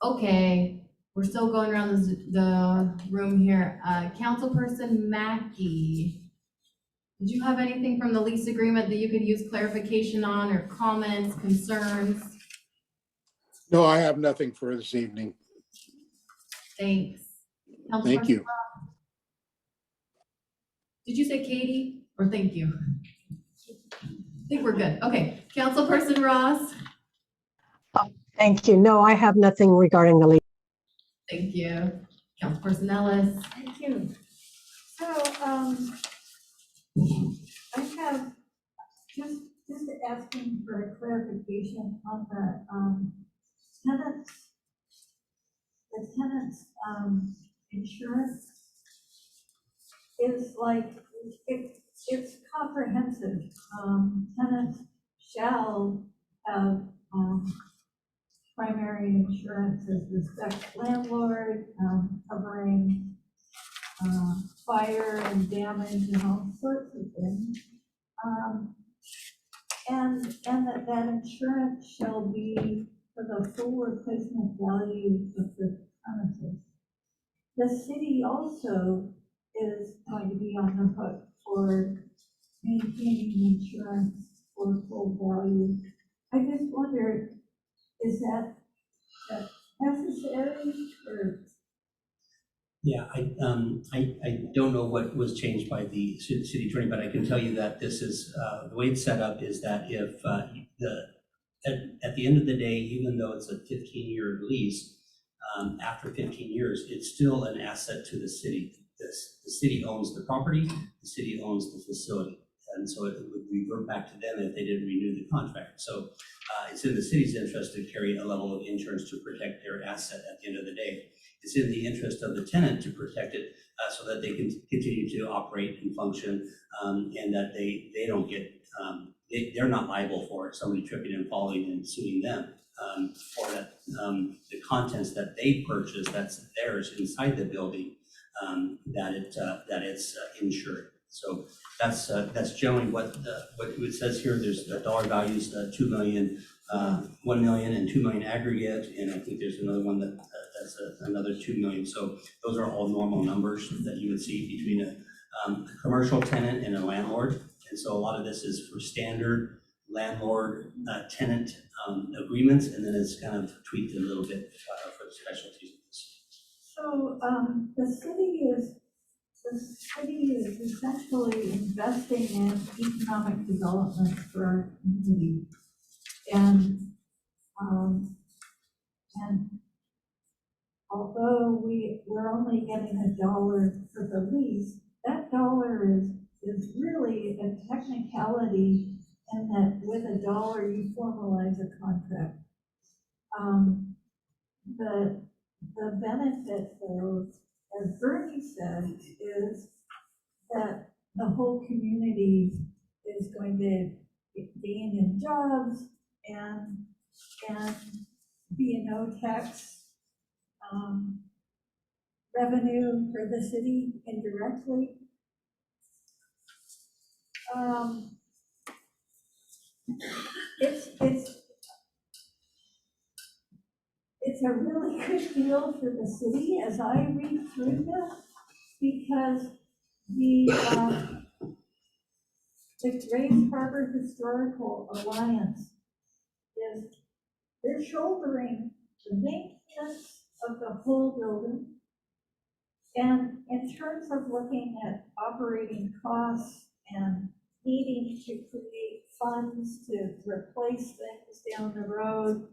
Okay, we're still going around the room here. Councilperson Mackey, did you have anything from the lease agreement that you could use clarification on, or comments, concerns? No, I have nothing for this evening. Thanks. Thank you. Did you say Katie, or thank you? I think we're good. Okay, Councilperson Ross? Thank you. No, I have nothing regarding the lease. Thank you. Councilperson Ellis? Thank you. So, I have just asking for a clarification on the tenant's insurance is like, it's comprehensive. Tenants shall have, primary insurance as respects landlord, covering, fire and damage and all sorts of things. And that insurance shall be for the full replacement value of the premises. The city also is going to be on the hook for maintaining insurance for full value. I just wonder, is that necessary or? Yeah, I don't know what was changed by the city attorney, but I can tell you that this is, the way it's set up is that if at the end of the day, even though it's a 15-year lease, after 15 years, it's still an asset to the city. The city owns the property, the city owns the facility. And so it would revert back to them if they didn't renew the contract. So it's in the city's interest to carry a level of insurance to protect their asset at the end of the day. It's in the interest of the tenant to protect it so that they can continue to operate and function, and that they don't get, they're not liable for somebody tripping and falling and suing them, or that the contents that they purchase, that's theirs inside the building, that it's insured. So that's generally what it says here. There's the dollar values, 2 million, 1 million and 2 million aggregate, and I think there's another one that's another 2 million. So those are all normal numbers that you would see between a commercial tenant and a landlord. And so a lot of this is for standard landlord tenant agreements, and then it's kind of tweaked a little bit for the specialties. So the city is essentially investing in economic development for our community. And although we're only getting $1 for the lease, that dollar is really a technicality, in that with $1 you formalize a contract. The benefit, though, as Bernie said, is that the whole community is going to gain in jobs and B&O tax revenue for the city indirectly. It's a really good deal for the city as I read through this, because the Grays Harbor Historical Alliance they're shouldering the maintenance of the whole building. And in terms of looking at operating costs and needing to create funds to replace things down the road,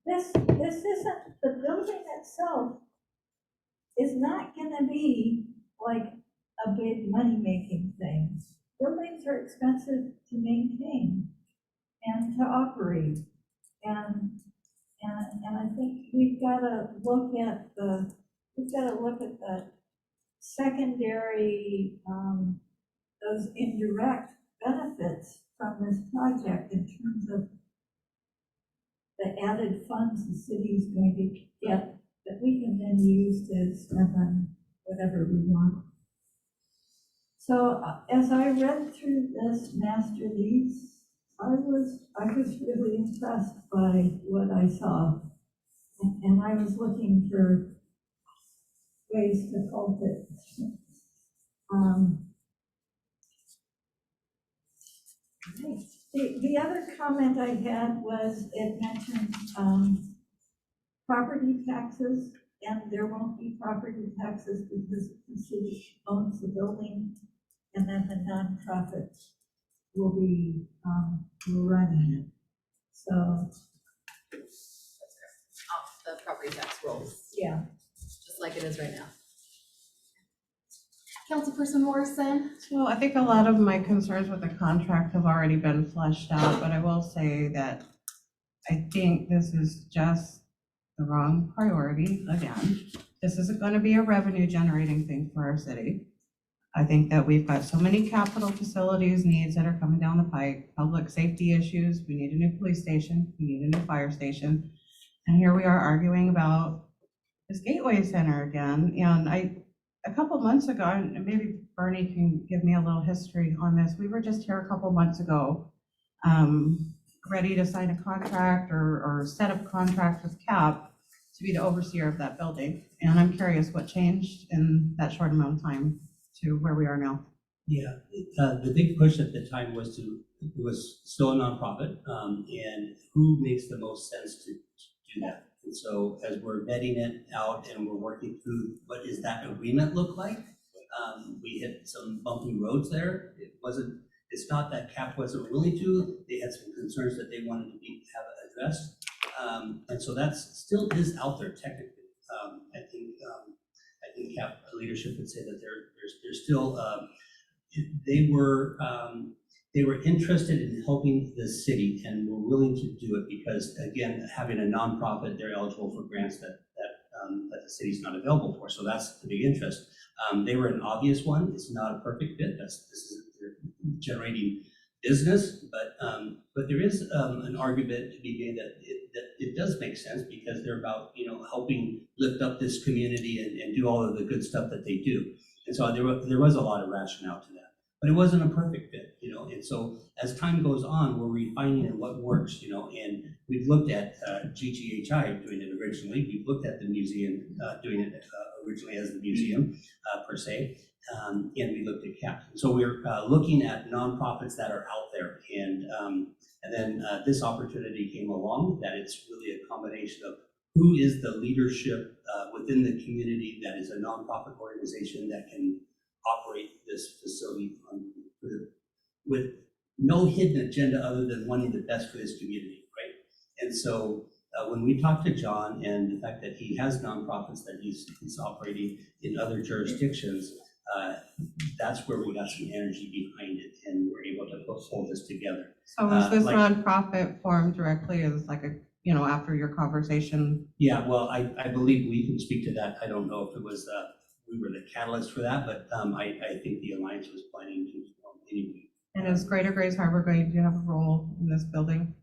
this isn't, the building itself is not gonna be like a big money-making thing. Buildings are expensive to maintain and to operate. And I think we've gotta look at the secondary, those indirect benefits from this project in terms of the added funds the city is going to get that we can then use to spend on whatever we want. So as I read through this master lease, I was really impressed by what I saw. And I was looking for ways to help it. The other comment I had was it mentioned property taxes, and there won't be property taxes because the city owns the building, and then the nonprofit will be running it. So Off the property tax rolls, yeah. just like it is right now. Councilperson Morrison? So I think a lot of my concerns with the contract have already been fleshed out, but I will say that I think this is just the wrong priority. Again, this isn't going to be a revenue generating thing for our city. I think that we've got so many capital facilities needs that are coming down the pike, public safety issues, we need a new police station, we need a new fire station. And here we are arguing about this Gateway Center again. And a couple months ago, and maybe Bernie can give me a little history on this, we were just here a couple months ago, ready to sign a contract or set up contract with CAP to be the overseer of that building. And I'm curious what changed in that short amount of time to where we are now. Yeah, the big push at the time was it was still a nonprofit, and who makes the most sense to do that? And so as we're vetting it out and we're working through what does that agreement look like, we hit some bumpy roads there. It's not that CAP wasn't willing to, they had some concerns that they wanted to have addressed. And so that still is out there technically. I think CAP leadership would say that they're still, they were interested in helping the city and were willing to do it because, again, having a nonprofit, they're eligible for grants that the city's not available for. So that's the big interest. They were an obvious one. It's not a perfect fit. They're generating business, but there is an argument to be made that it does make sense because they're about, helping lift up this community and do all of the good stuff that they do. And so there was a lot of rationale to that. But it wasn't a perfect fit, and so as time goes on, we're refining what works, and we've looked at GGHI doing it originally, we've looked at the museum doing it originally as the museum per se, and we looked at CAP. So we're looking at nonprofits that are out there, and then this opportunity came along that it's really a combination of who is the leadership within the community that is a nonprofit organization that can operate this facility with no hidden agenda other than wanting the best for this community, right? And so when we talked to John and the fact that he has nonprofits that he's operating in other jurisdictions, that's where we got some energy behind it and we're able to hold this together. So is this nonprofit formed directly as like after your conversation? Yeah, well, I believe we can speak to that. I don't know if it was we were the catalyst for that, but I think the Alliance was planning to form anyway. And is Greater Grays Harbor going to have a role in this building?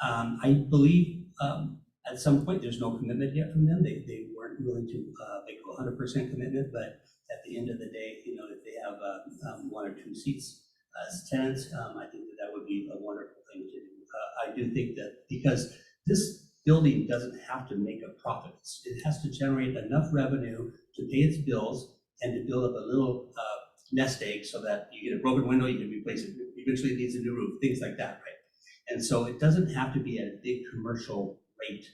I believe at some point, there's no commitment yet from them. They weren't willing to make a 100% commitment, but at the end of the day, if they have one or two seats as tenants, I think that would be a wonderful thing to do. I do think that because this building doesn't have to make a profit. It has to generate enough revenue to pay its bills and to build up a little nest egg so that you get a broken window, you can replace it. Eventually it needs a new roof, things like that, right? And so it doesn't have to be at a big commercial rate.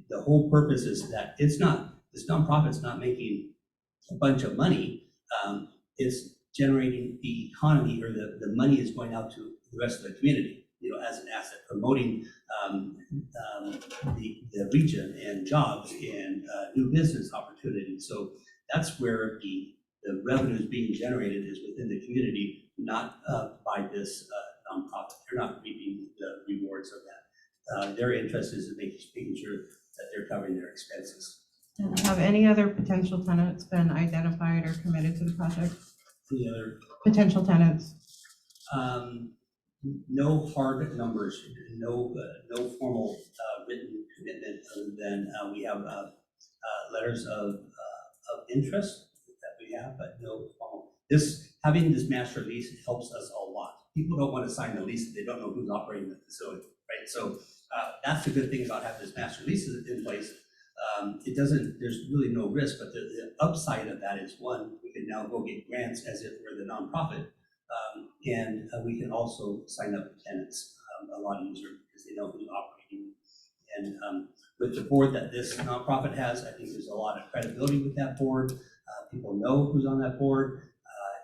The whole purpose is that this nonprofit's not making a bunch of money. It's generating the economy, or the money is going out to the rest of the community, as an asset, promoting the region and jobs and new business opportunities. So that's where the revenue is being generated, is within the community, not by this nonprofit. They're not reaping the rewards of that. Their interest is in making sure that they're covering their expenses. And have any other potential tenants been identified or committed to the project? Any other potential tenants? No hard numbers, no formal written commitment, other than we have letters of interest that we have, but no formal. Having this master lease helps us a lot. People don't want to sign a lease if they don't know who's operating the facility, right? So that's the good thing about having this master lease in place. There's really no risk, but the upside of that is, one, we can now go get grants as if we're the nonprofit. And we can also sign up tenants a lot easier because they know who's operating. And with the board that this nonprofit has, I think there's a lot of credibility with that board. People know who's on that board,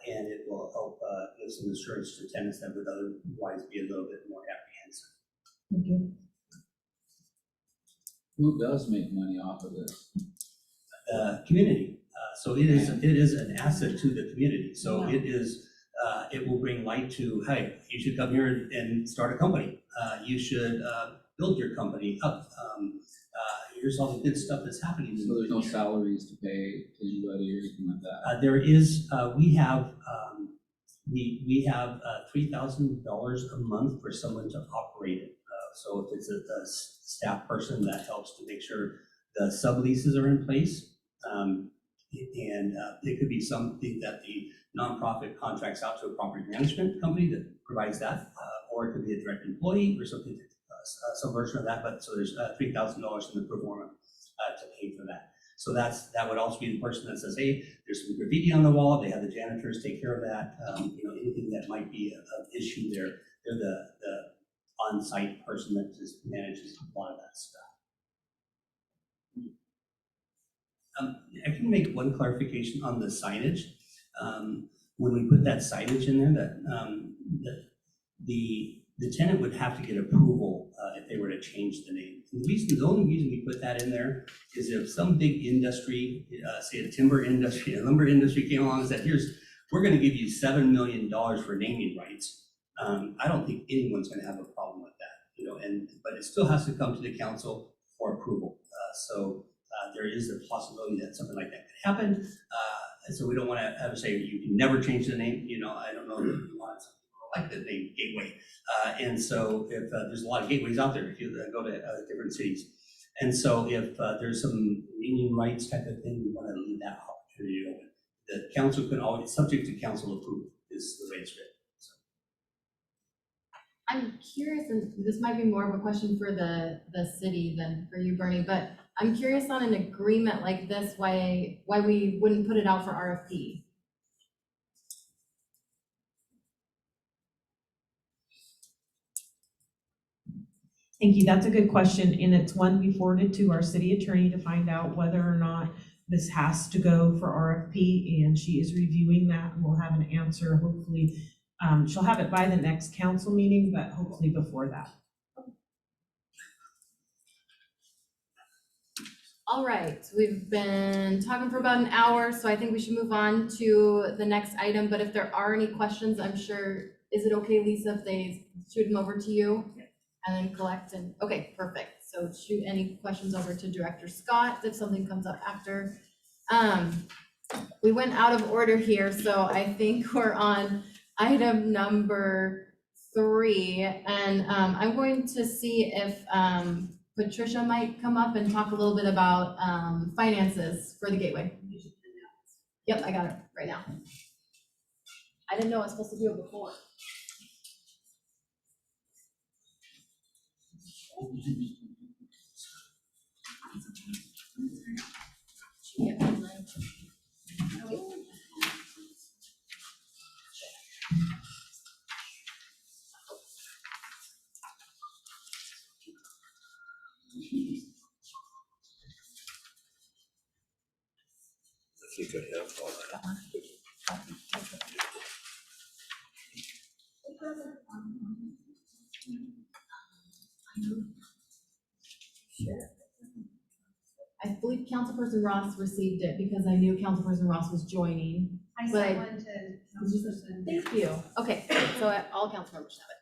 and it will help give some assurance to tenants that would otherwise be a little bit more apprehensive. Thank you. Who does make money off of this? Community. So it is an asset to the community. So it will bring light to, hey, you should come here and start a company. You should build your company up. here's all the good stuff that's happening. in So there's no the salaries to pay to anybody or anything like that? There is, we have $3,000 a month for someone to operate it. So if it's a staff person, that helps to make sure the subleases are in place. And it could be something that the nonprofit contracts out to a property management company that provides that, or it could be a direct employee or something, some version of that. But so there's $3,000 in the pro forma to pay for that. So that would also be the person that says, hey, there's some graffiti on the wall. They have the janitors take care of that. Anything that might be an issue there, they're the on-site person that just manages a lot of that stuff. I can make one clarification on the signage. When we put that signage in there, that the tenant would have to get approval if they were to change the name. The only reason we put that in there is if some big industry, say a timber industry, a lumber industry came along and said, we're gonna give you $7 million for naming rights. I don't think anyone's gonna have a problem with that, but it still has to come to the council for approval. So there is a possibility that something like that could happen. And so we don't want to ever say you can never change the name. I don't know that we want some people like the name Gateway. And so if there's a lot of gateways out there, if you go to different cities. And so if there's some naming rights type of thing, we want to leave that opportunity open. The council can always, subject to council approval, is the way it's written. I'm curious, and this might be more of a question for the city than for you, Bernie, but I'm curious on an agreement like this, why we wouldn't put it out for RFP. Thank you. That's a good question. And it's one we forwarded to our city attorney to find out whether or not this has to go for RFP. And she is reviewing that and we'll have an answer. Hopefully, she'll have it by the next council meeting, but hopefully before that. All right, we've been talking for about an hour, so I think we should move on to the next item. But if there are any questions, I'm sure, is it okay, Lisa, if they shoot them over to you? And then collect okay, perfect. So shoot any questions over to Director Scott if something comes up after. We went out of order here, so I think we're on item number 3. And I'm going to see if Patricia might come up and talk a little bit about finances for the Gateway. Yep, I got it right now. I didn't know I was supposed to do it before. I think I have all that. I believe Councilperson Ross received it because I knew Councilperson Ross was joining. I but sent one to Councilperson. Thank you. Okay, so all council members have it.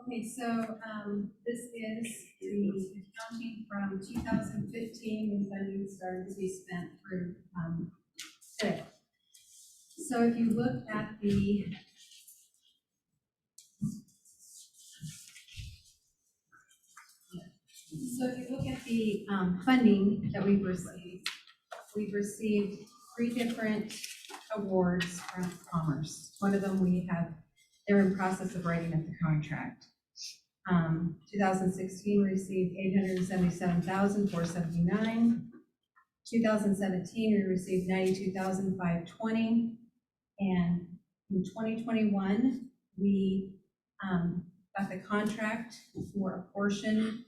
Okay, so this is the accounting from 2015 when funding started to be spent through today. So if you look at the funding that we've received 3 different awards from Commerce. One of them they're in process of writing up the contract. 2016 received $877,479. 2017 we received $92,520, and in 2021 we got the contract for a portion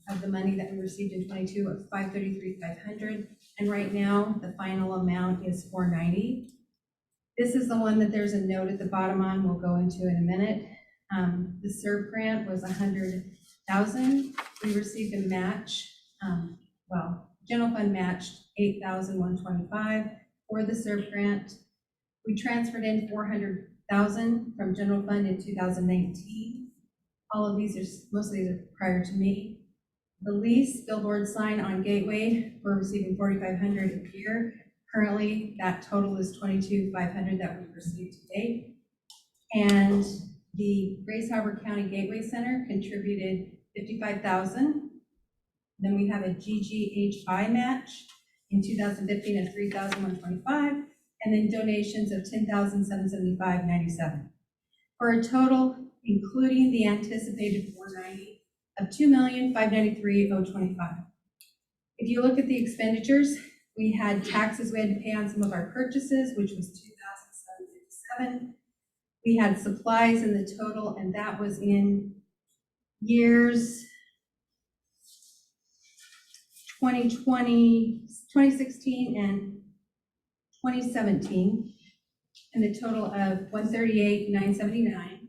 of the money that we received in 22 of $533,500, and right now the final amount is $490,000. This is the one that there's a note at the bottom on, we'll go into in a minute. The SERB grant was $100,000. We received a match, general fund matched $8,125 for the SERB grant. We transferred in $400,000 from general fund in 2019. Most of these are prior to me. The lease billboard sign on Gateway, we're receiving $4,500 a year. Currently, that total is $22,500 that we've received to date. And the Grace Harbor County Gateway Center contributed $55,000. Then we have a GGHI match in 2015 of $3,125, and then donations of $10,775.97, for a total, including the anticipated $490, of $2,593,025. If you look at the expenditures, we had taxes we had to pay on some of our purchases, which was $2,757. We had supplies in the total, and that was in years 2020, 2016 and 2017, and the total of $138,979.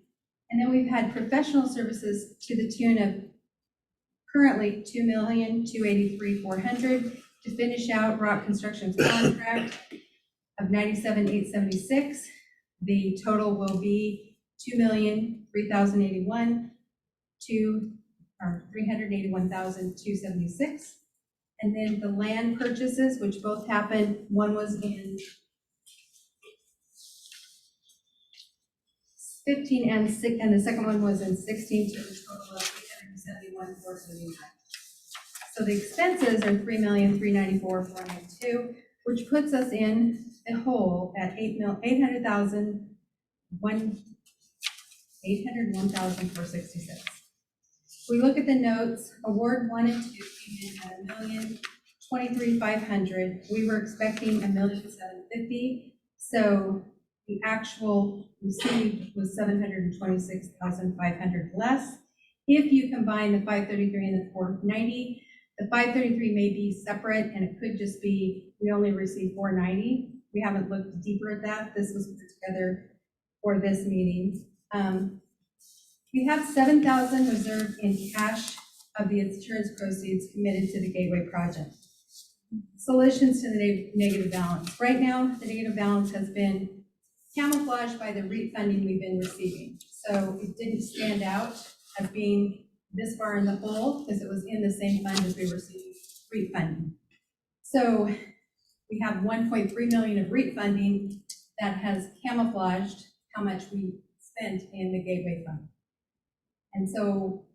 And then we've had professional services to the tune of currently $2,283,400 to finish out Rock Construction's contract of $97,876. The total will be $2,003,081 or $381,276. And then the land purchases, which both happened, one was in 15 and 6, and the second one was in 16, to a total of $371,479. So the expenses are $3,394,492, which puts us in the hole at $801,466. We look at the notes, award 1 and 2 came in at $1,023,500. We were expecting $1,750,000, so the actual received was $726,500 less. If you combine the 533 and the 490, the 533 may be separate, and it could just be we only received 490. We haven't looked deeper at that. This was put together for this meeting. We have $7,000 reserved in cash of the insurance proceeds committed to the Gateway project. Solutions to the negative balance. Right now, the negative balance has been camouflaged by the REAP funding we've been receiving. So it didn't stand out as being this far in the hole because it was in the same fund as we were receiving REAP funding. So we have $1.3 million of REAP funding that has camouflaged how much we spent in the Gateway fund. And so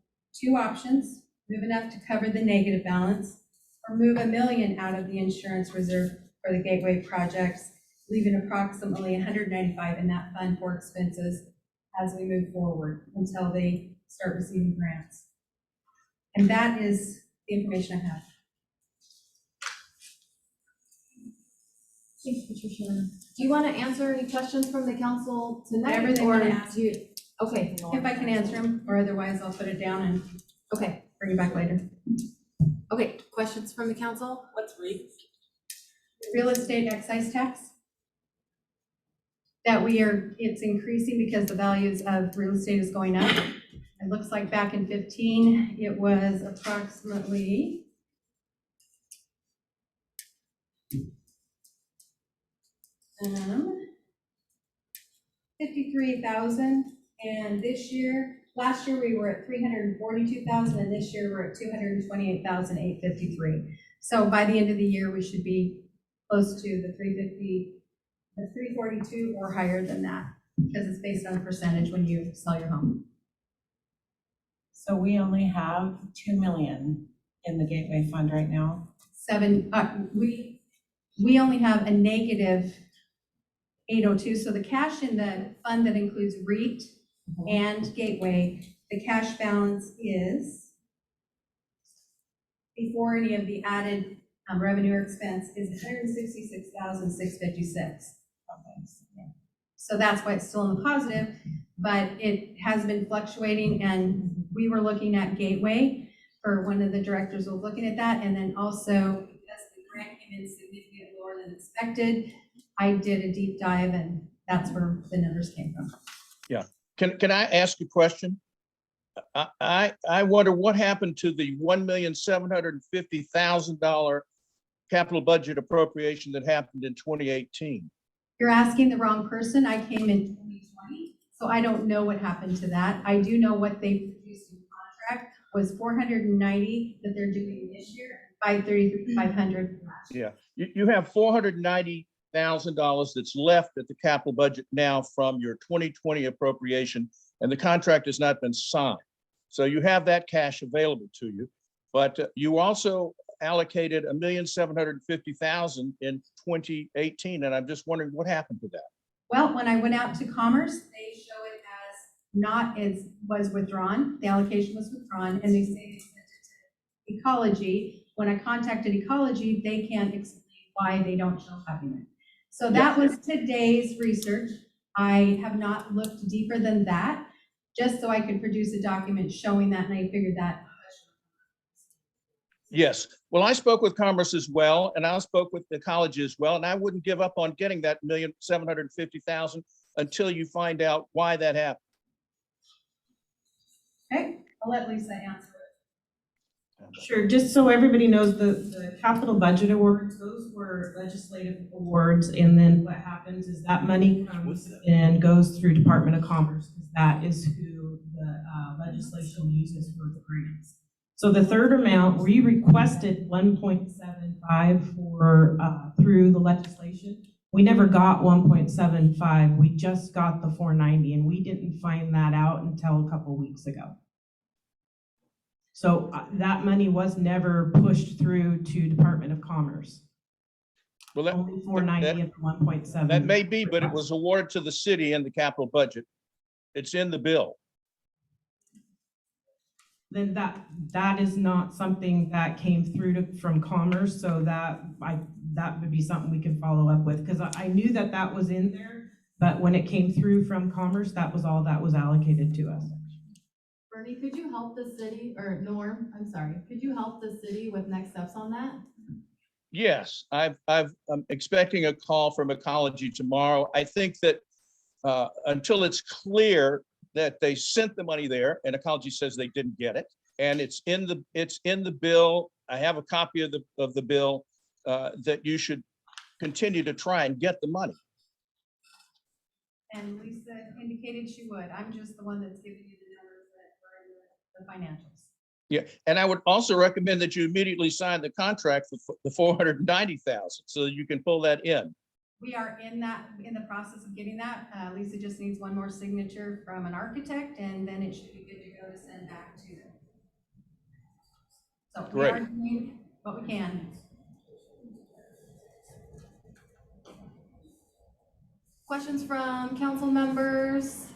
2 options: move enough to cover the negative balance, or move $1 million out of the insurance reserve for the Gateway projects, leaving approximately $195 in that fund for expenses as we move forward until they start receiving grants. And that is the information I have. Thanks, Patricia. Do you want to answer any questions from the council tonight? Whatever they or want to ask. do you? Okay. If I can answer them, or otherwise I'll put it down and Okay. bring it back later. Okay, questions from the council? What's REAP? Real estate excise tax. That it's increasing because the values of real estate is going up. It looks like back in 15, it was approximately $53,000, and last year we were at $342,000, and this year we're at $228,853. So by the end of the year, we should be close to the 350, the 342 or higher than that, because it's based on a percentage when you sell your home. So we only have 2 million in the Gateway Fund right now. We only have a negative 802, so the cash in the fund that includes REAP and Gateway, the cash balance is, before any of the added revenue or expense, is $166,656. So that's why it's still in the positive, but it has been fluctuating, and we were looking at Gateway, for one of the directors was looking at that, and then also because the grant came in significantly lower than expected, I did a deep dive, and that's where the numbers came from. Yeah. Can I ask a question? I wonder what happened to the $1,750,000 capital budget appropriation that happened in 2018? You're asking the wrong person. I came in 2020, so I don't know what happened to that. I do know what they produced in contract. was 490 that they're doing this year, 533,500 last year. Yeah, you have $490,000 that's left at the capital budget now from your 2020 appropriation, and the contract has not been signed. So you have that cash available to you, but you also allocated $1,750,000 in 2018, and I'm just wondering what happened to that. Well, when I went out to Commerce, they show it as not as was withdrawn, the allocation was withdrawn, and they say they sent it to Ecology. When I contacted Ecology, they can't explain why they don't show having it. So that was today's research. I have not looked deeper than that, just so I could produce a document showing that, and I figured that. Yes, well, I spoke with Commerce as well, and I spoke with Ecology as well, and I wouldn't give up on getting that $1,750,000 until you find out why that happened. Okay, I'll let Lisa answer it. Sure, just so everybody knows, the capital budget awards, those were legislative awards, and then what happens is that money comes and goes through Department of Commerce, because that is who the legislation uses for the grants. So the third amount, we requested 1.75 for, through the legislation. We never got 1.75, we just got the 490, and we didn't find that out until a couple weeks ago. So that money was never pushed through to Department of Commerce. Well, that, Only 490 of the 1.7. that may be, but it was awarded to the city in the capital budget. It's in the bill. Then that is not something that came through from Commerce, so that would be something we could follow up with, because I knew that was in there, but when it came through from Commerce, that was all that was allocated to us. Bernie, could you help the city, or Norm, I'm sorry, could you help the city with next steps on that? Yes, I'm expecting a call from Ecology tomorrow. I think that until it's clear that they sent the money there, and Ecology says they didn't get it, and it's in the bill. I have a copy of the bill that you should continue to try and get the money. And Lisa indicated she would. I'm just the one that's giving you the numbers that are in the financials. Yeah, and I would also recommend that you immediately sign the contract for the 490,000 so that you can pull that in. We are in the process of getting that. Lisa just needs one more signature from an architect, and then it should be good to go to send back to them. So we are doing what we can. Questions from council members?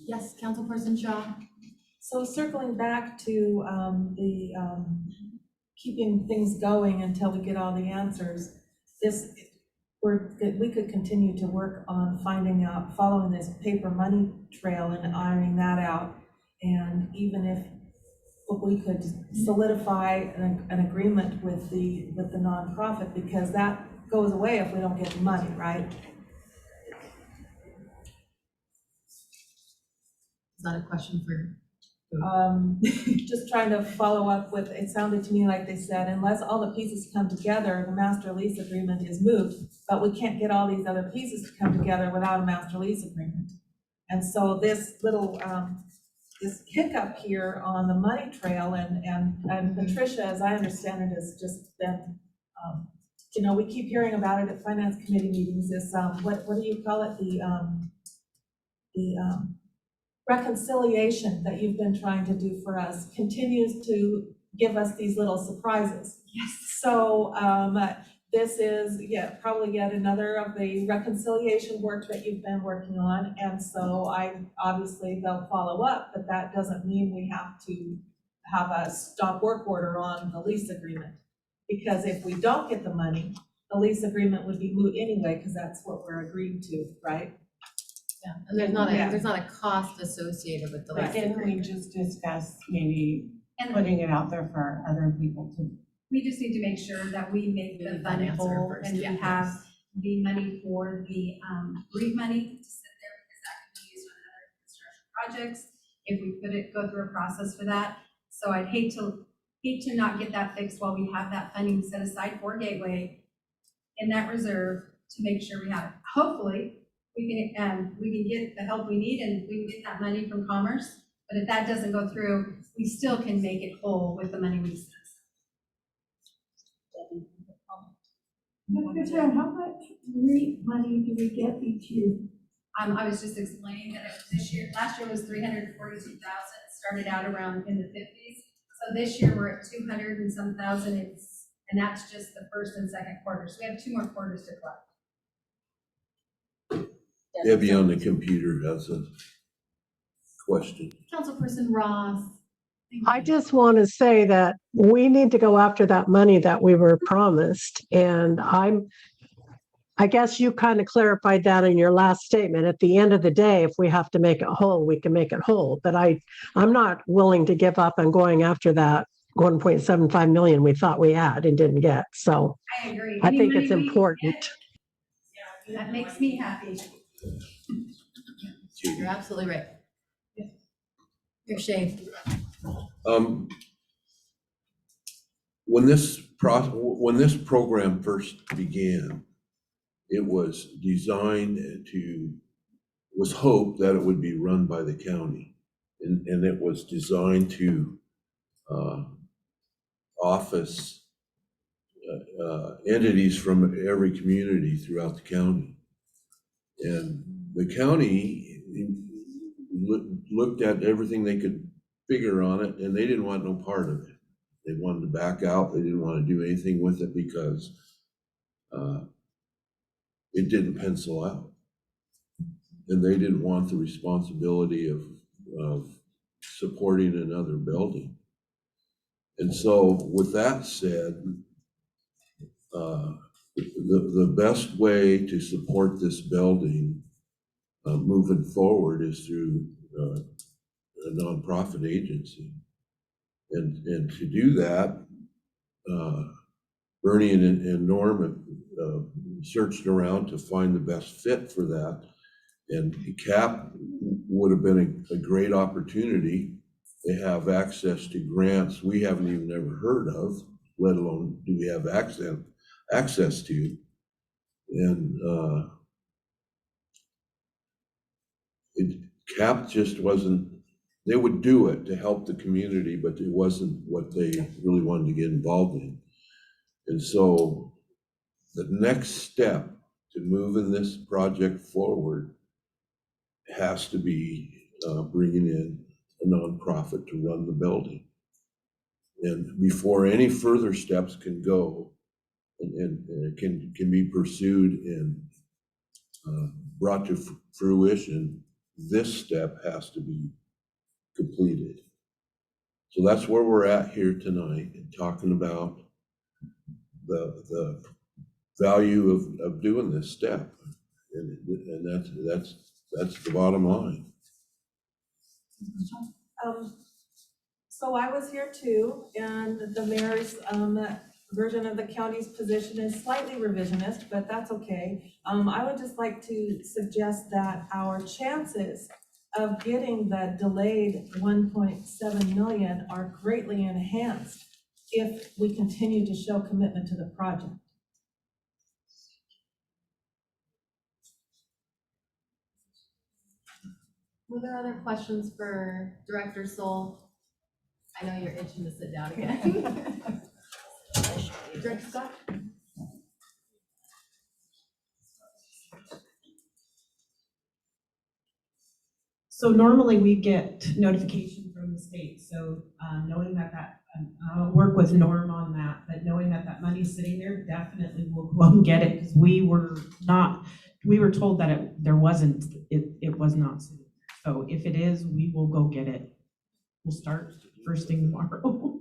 Yes, Councilperson Shaw. So circling back to the keeping things going until we get all the answers, we could continue to work on following this paper money trail and ironing that out. And even if we could solidify an agreement with the nonprofit, because that goes away if we don't get the money, right? Is that a question for? Just trying to follow up with, it sounded to me like they said, unless all the pieces come together, the master lease agreement is moot, but we can't get all these other pieces to come together without a master lease agreement. And so this little, this hiccup here on the money trail, and Patricia, as I understand it, has just been, we keep hearing about it at finance committee meetings, this, what do you call it? The reconciliation that you've been trying to do for us continues to give us these little surprises. Yes. So this is probably yet another of the reconciliation work that you've been working on, and so obviously they'll follow up, but that doesn't mean we have to have a stop work order on the lease agreement, because if we don't get the money, the lease agreement would be moot anyway, because that's what we're agreed to, right? Yeah, and there's not a cost associated with the lease. Didn't we just discuss maybe putting it out there for other people to? We just need to make sure that we make the fund whole, and we have the money for the REIT money to sit there, because that can be used on other construction projects if we go through a process for that. So I'd hate to not get that fixed while we have that funding set aside for Gateway in that reserve to make sure we have it. Hopefully, we can get the help we need and we can get that money from Commerce. But if that doesn't go through, we still can make it whole with the money we spent. Dr. Sarah, how much REAP money do we get each year? I was just explaining that it was this year, last year was 342,000, started out around in the 50s. So this year we're at 200 and some thousand, and that's just the first and second quarter. So we have 2 more quarters to collect. Debbie on the computer has a question. Councilperson Ross. Thank I you. just want to say that we need to go after that money that we were promised. And I guess you kind of clarified that in your last statement. At the end of the day, if we have to make it whole, we can make it whole. But I'm not willing to give up on going after that 1.75 million we thought we had and didn't get. So I agree. I Any think money it's we can important. get, that makes me happy. You're absolutely right. Your shade. When this program first began, it was designed was hoped that it would be run by the county. And it was designed to office entities from every community throughout the county. And the county looked at everything they could figure on it, and they didn't want no part of it. They wanted to back out. They didn't want to do anything with it because it didn't pencil out. And they didn't want the responsibility of supporting another building. And so with that said, the best way to support this building moving forward is through a nonprofit agency. And to do that, Bernie and Norm searched around to find the best fit for that. And CAP would have been a great opportunity. They have access to grants we haven't even ever heard of, let alone do we have access to. And CAP just wasn't, they would do it to help the community, but it wasn't what they really wanted to get involved in. And so the next step to moving this project forward has to be bringing in a nonprofit to run the building. And before any further steps can go and can be pursued and brought to fruition, this step has to be completed. So that's where we're at here tonight, and talking about the value of doing this step, and that's the bottom line. So I was here too, and the mayor's version of the county's position is slightly revisionist, but that's okay. I would just like to suggest that our chances of getting the delayed 1.7 million are greatly enhanced if we continue to show commitment to the project. Were there other questions for Director Soul? I know you're itching to sit down again. Director Scott? So normally we get notification from the state, so knowing that I'll work with Norm on that, but knowing that money's sitting there, definitely we'll go and get it, because we were told that it was not sitting there. So if it is, we will go get it. We'll start first thing tomorrow.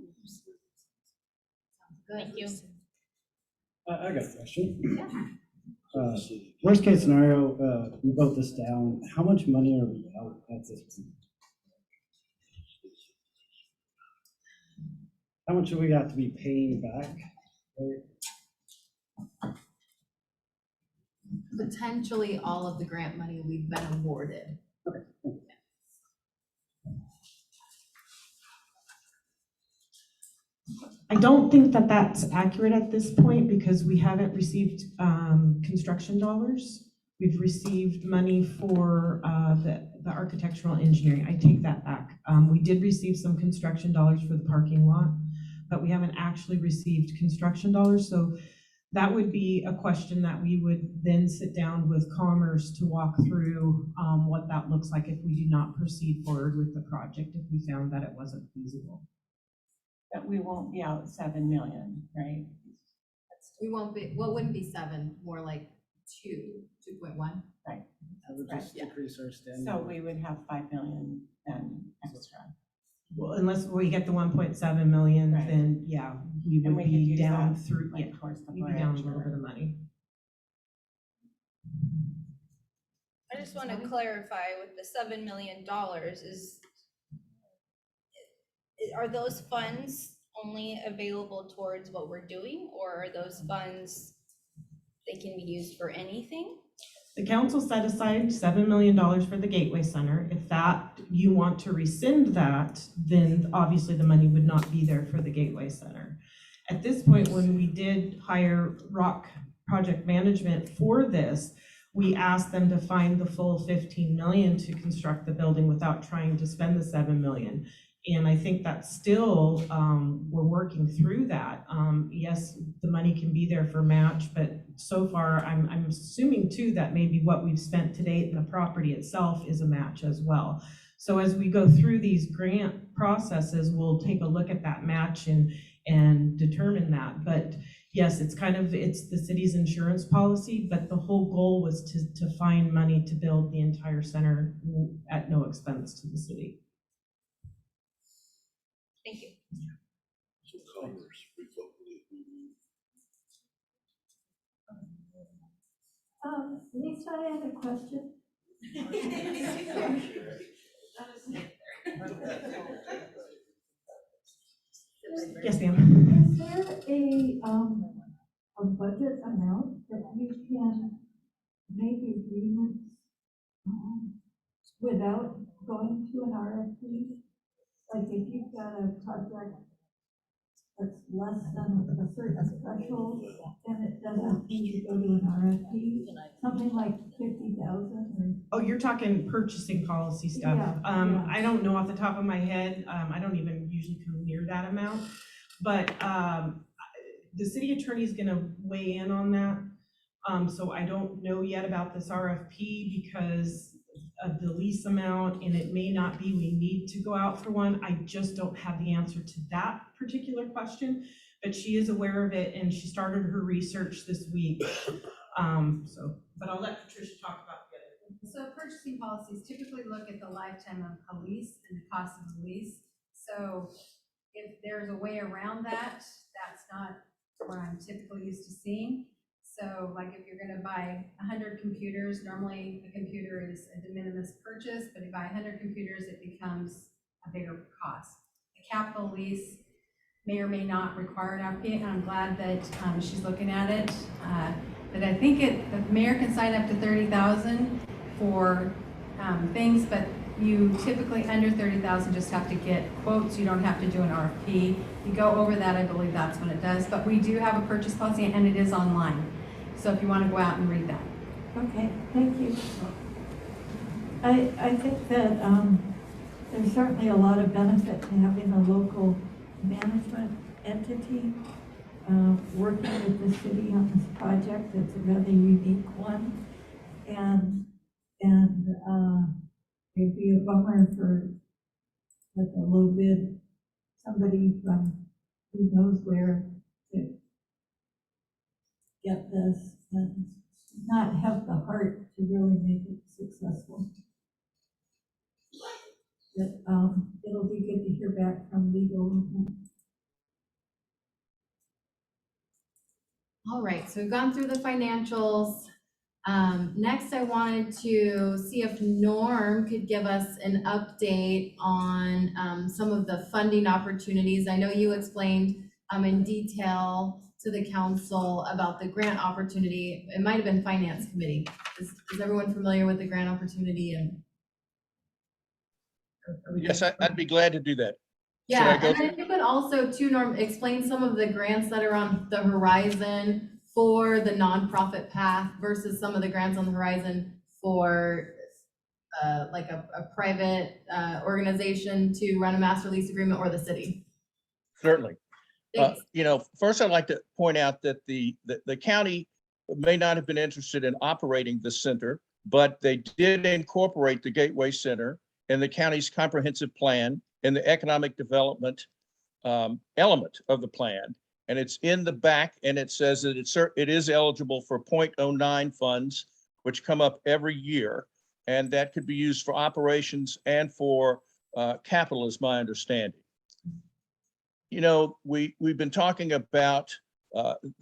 Thank you. I got a question. Worst case scenario, we vote this down. How much money are we out at this point? How much do we got to be paying back? Right? Potentially all of the grant money we've been awarded. Okay. I don't think that that's accurate at this point because we haven't received construction dollars. We've received money for the architectural engineering. I take that back. We did receive some construction dollars for the parking lot, but we haven't actually received construction dollars. So that would be a question that we would then sit down with Commerce to walk through what that looks like if we do not proceed forward with the project, if we found that it wasn't feasible. But we won't be out 7 million, right? We won't be, well, it wouldn't be 7, more like 2.1. Right. So we'll just Yeah. decrease our standing. So we would have 5 million then extra. Well, unless we get the 1.7 million, Right. then yeah, we And would we could be use down that, through, like, yeah, towards the we'd be down a bridge little or- bit of money. I just want to clarify with the $7 million are those funds only available towards what we're doing, or are those funds, they can be used for anything? The council set aside $7 million for the Gateway Center. If that, you want to rescind that, then obviously the money would not be there for the Gateway Center. At this point, when we did hire Rock Project Management for this, we asked them to find the full 15 million to construct the building without trying to spend the 7 million. And I think that's still, we're working through that. Yes, the money can be there for match, but so far, I'm assuming too that maybe what we've spent to date in the property itself is a match as well. So as we go through these grant processes, we'll take a look at that match and determine that. But yes, it's the city's insurance policy, but the whole goal was to find money to build the entire center at no expense to the city. Thank you. Lisa, I had a question. Yes, ma'am. Is there a budget amount that you can make agreements without going to an RFP? Like if you've got a project that's less than a certain threshold, then it doesn't need to go to an RFP, something like 50,000 Oh, you're talking purchasing policy stuff. Yeah, yeah. I don't know off the top of my head. I don't even usually come near that amount. But the city attorney's gonna weigh in on that. So I don't know yet about this RFP because of the lease amount, and it may not be we need to go out for one. I just don't have the answer to that particular question, but she is aware of it and she started her research this week. But I'll let Patricia talk about the other. So purchasing policies typically look at the lifetime of a lease and the cost of the lease. So if there's a way around that, that's not what I'm typically used to seeing. So like if you're gonna buy 100 computers, normally a computer is a de minimis purchase, but if you buy 100 computers, it becomes a bigger cost. A capital lease may or may not require an RFP, and I'm glad that she's looking at it. But I think the mayor can sign up to 30,000 for things, but you typically under 30,000 just have to get quotes. You don't have to do an RFP. You go over that, I believe that's when it does. But we do have a purchase policy and it is online. So if you want to go out and read that. Okay, thank you. I think that there's certainly a lot of benefit to having a local management entity working with the city on this project. It's a rather unique one. And it'd be a bummer for like a low bid, somebody from who knows where to get this and not have the heart to really make it successful. But it'll be good to hear back from legal. All right, so we've gone through the financials. Next, I wanted to see if Norm could give us an update on some of the funding opportunities. I know you explained in detail to the council about the grant opportunity. It might have been Finance Committee. Is everyone familiar with the grant opportunity? And Yes, I'd be glad to do that. Yeah, go and then if you could also too, Norm, explain some of the grants that are on the horizon for the nonprofit path versus some of the grants on the horizon for like a private organization to run a master lease agreement or the city. Certainly. Thanks. First I'd like to point out that the county may not have been interested in operating the center, but they did incorporate the Gateway Center in the county's comprehensive plan in the economic development element of the plan. And it's in the back, and it says that it is eligible for 0.09 funds, which come up every year. And that could be used for operations and for capital, is my understanding. We've been talking about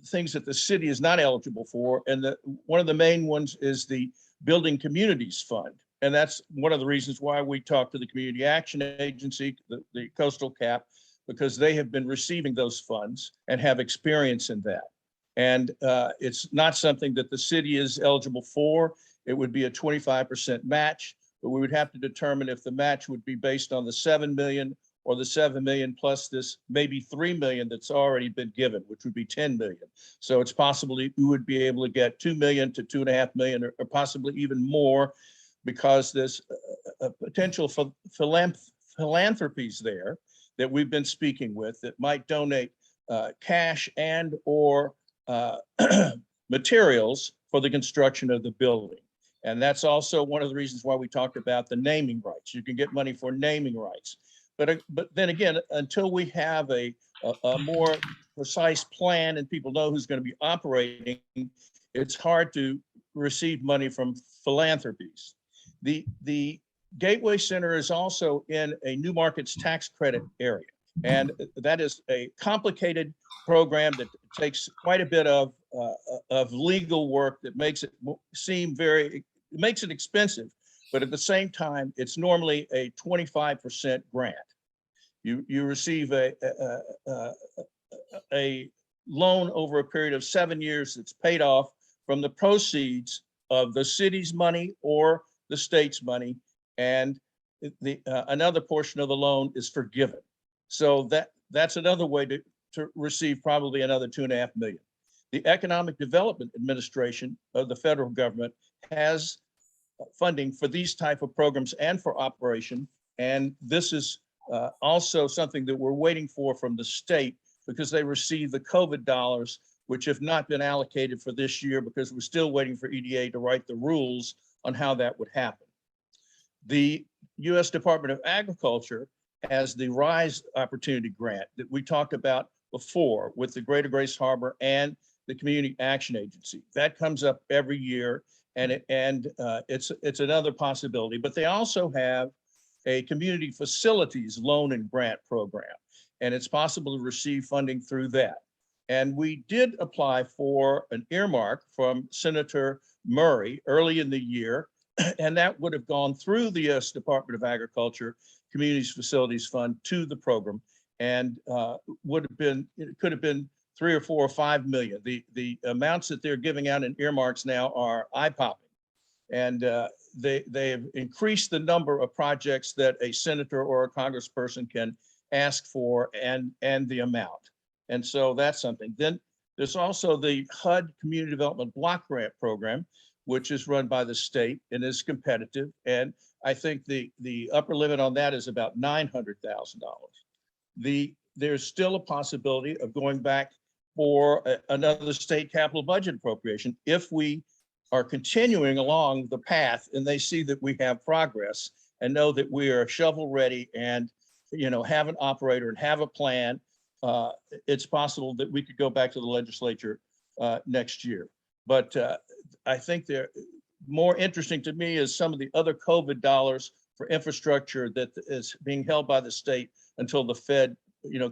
things that the city is not eligible for, and one of the main ones is the Building Communities Fund. And that's one of the reasons why we talked to the Community Action Agency, the Coastal CAP, because they have been receiving those funds and have experience in that. And it's not something that the city is eligible for. It would be a 25% match, but we would have to determine if the match would be based on the 7 million or the 7 million plus this maybe 3 million that's already been given, which would be 10 million. So it's possible we would be able to get 2 million to 2.5 million or possibly even more, because there's a potential for philanthropies there that we've been speaking with that might donate cash and or materials for the construction of the building. And that's also one of the reasons why we talked about the naming rights. You can get money for naming rights. But then again, until we have a more precise plan and people know who's going to be operating, it's hard to receive money from philanthropies. The Gateway Center is also in a New Markets tax credit area. And that is a complicated program that takes quite a bit of legal work that makes it seem makes it expensive, but at the same time, it's normally a 25% grant. You receive a loan over a period of 7 years that's paid off from the proceeds of the city's money or the state's money, and another portion of the loan is forgiven. So that's another way to receive probably another 2.5 million. The Economic Development Administration of the federal government has funding for these type of programs and for operation. And this is also something that we're waiting for from the state, because they received the COVID dollars, which have not been allocated for this year because we're still waiting for EDA to write the rules on how that would happen. The U.S. Department of Agriculture has the RISE Opportunity Grant that we talked about before with the Greater Grace Harbor and the Community Action Agency. That comes up every year, and it's another possibility. But they also have a community facilities loan and grant program, and it's possible to receive funding through that. And we did apply for an earmark from Senator Murray early in the year, and that would have gone through the U.S. Department of Agriculture Communities Facilities Fund to the program, and it could have been 3 or 4 or 5 million. The amounts that they're giving out in earmarks now are eye-popping, and they have increased the number of projects that a senator or a congressperson can ask for and the amount. And so that's something. Then there's also the HUD Community Development Block Grant Program, which is run by the state and is competitive. And I think the upper limit on that is about $900,000. There's still a possibility of going back for another state capital budget appropriation if we are continuing along the path and they see that we have progress and know that we are shovel ready and have an operator and have a plan. It's possible that we could go back to the legislature next year. But I think more interesting to me is some of the other COVID dollars for infrastructure that is being held by the state until the Fed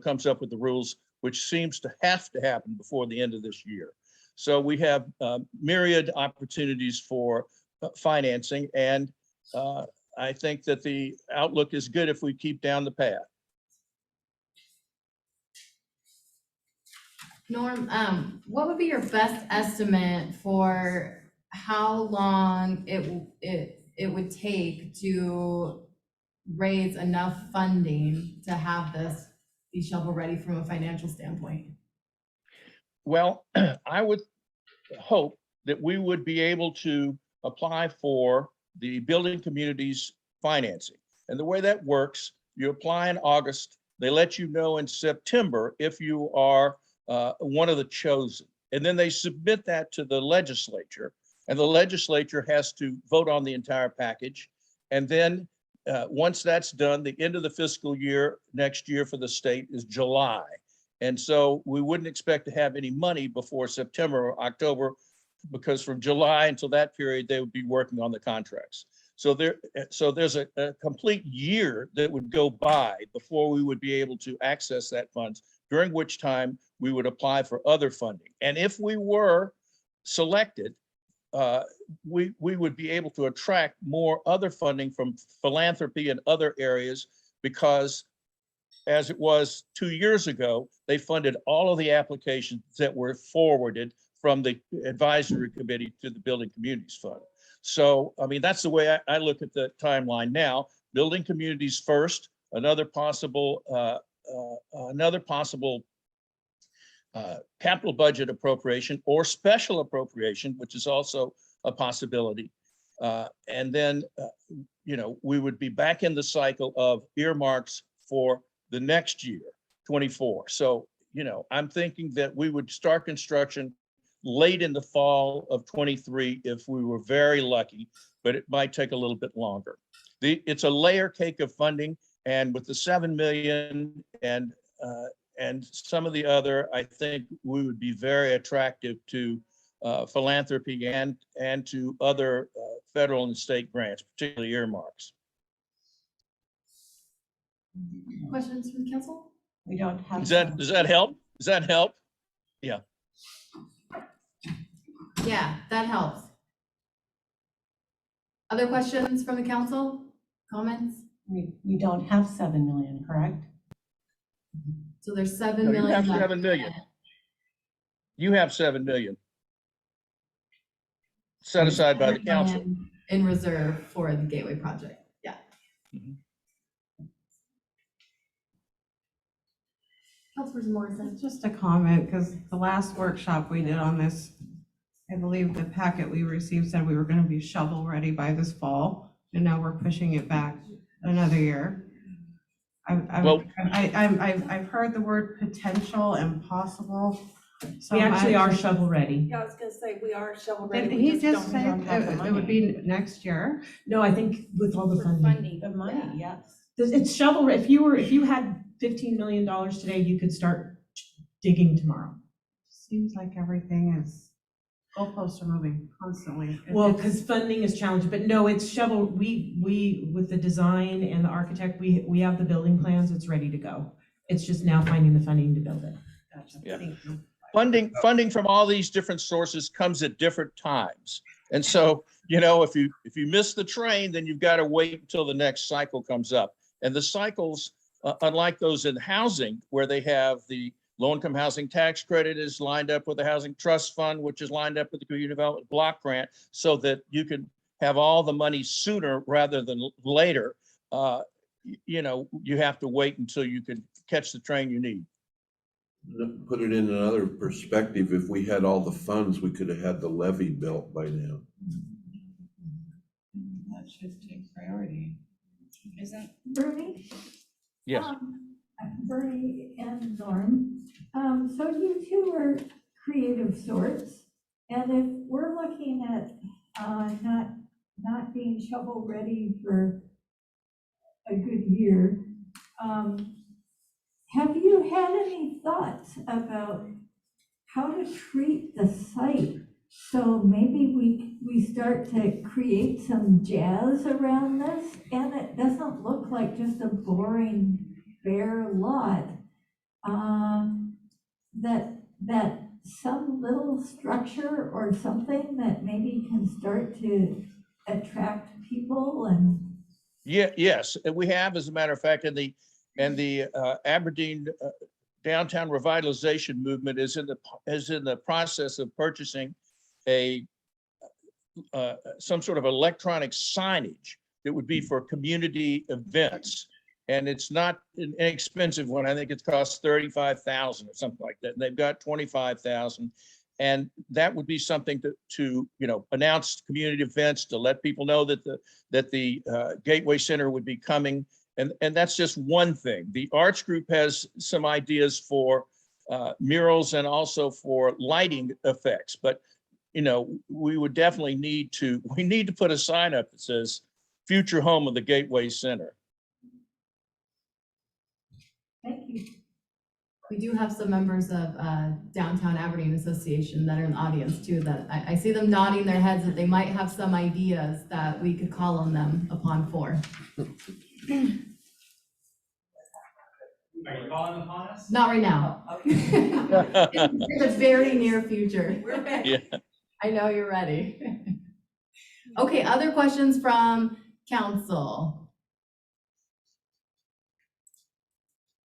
comes up with the rules, which seems to have to happen before the end of this year. So we have myriad opportunities for financing, and I think that the outlook is good if we keep down the path. Norm, what would be your best estimate for how long it would take to raise enough funding to have this be shovel-ready from a financial standpoint? Well, I would hope that we would be able to apply for the building communities financing. And the way that works, you apply in August, they let you know in September if you are one of the chosen. And then they submit that to the legislature, and the legislature has to vote on the entire package. And then once that's done, the end of the fiscal year next year for the state is July. And so we wouldn't expect to have any money before September or October, because from July until that period, they would be working on the contracts. So there's a complete year that would go by before we would be able to access that funds, during which time we would apply for other funding. And if we were selected, we would be able to attract more other funding from philanthropy and other areas, because as it was 2 years ago, they funded all of the applications that were forwarded from the advisory committee to the Building Communities Fund. So, I mean, that's the way I look at the timeline now. Building communities first, another possible capital budget appropriation or special appropriation, which is also a possibility. And then, we would be back in the cycle of earmarks for the next year, 24. So, I'm thinking that we would start construction late in the fall of 23 if we were very lucky, but it might take a little bit longer. It's a layer cake of funding, and with the 7 million and some of the other, I think we would be very attractive to philanthropy and to other federal and state grants, particularly earmarks. Questions from the council? We don't have. Does that help? Does that help? Yeah. Yeah, that helps. Other questions from the council? Comments? We don't have 7 million, correct? So there's 7 No, million. you have left. 7 million. You have 7 million set aside by the council. In reserve for the Gateway project. Yeah. Councilperson Morrison. Just a comment, because the last workshop we did on this, I believe the packet we received said we were going to be shovel ready by this fall, and now we're pushing it back another year. I've heard the word potential and possible. We actually much. are shovel ready. Yeah, I was gonna say, we are shovel ready. Did we he just don't- say don't have the it would money. be next year? No, I think with all the For funding. funding, money, yeah. It's shovel, if you had $15 million today, you could start digging tomorrow. Seems like everything is, goalposts are moving constantly. Well, because funding is challenging, but no, it's shovel, we, with the design and the architect, we have the building plans, it's ready to go. It's just now finding the funding to build it. Gotcha. Yeah. Thank you. Funding from all these different sources comes at different times. And so, if you miss the train, then you've got to wait until the next cycle comes up. And the cycles, unlike those in housing, where they have the low-income housing tax credit is lined up with the housing trust fund, which is lined up with the community development block grant, so that you can have all the money sooner rather than later. You have to wait until you can catch the train you need. Put it in another perspective, if we had all the funds, we could have had the levee built by now. That should take priority. Isn't Bernie? Yes. Bernie and Norm, so you two are creative sorts, and if we're looking at not being shovel ready for a good year, have you had any thoughts about how to treat the site? So maybe we start to create some jazz around this, and it doesn't look like just a boring bare lot. That some little structure or something that maybe can start to attract people and. Yeah, yes, and we have, as a matter of fact, in the Aberdeen downtown revitalization movement is in the process of purchasing some sort of electronic signage that would be for community events. And it's not an inexpensive one. I think it costs 35,000 or something like that. And they've got 25,000. And that would be something to announce community events, to let people know that the Gateway Center would be coming. And that's just one thing. The Arts Group has some ideas for murals and also for lighting effects. But, we would definitely need to put a sign up that says, future home of the Gateway Center. Thank you. We do have some members of Downtown Aberdeen Association that are in the audience too, that I see them nodding their heads that they might have some ideas that we could call on them upon for. Are you calling upon us? Not right now. In the very near future. We're ready. Yeah. I know you're ready. Okay, other questions from council?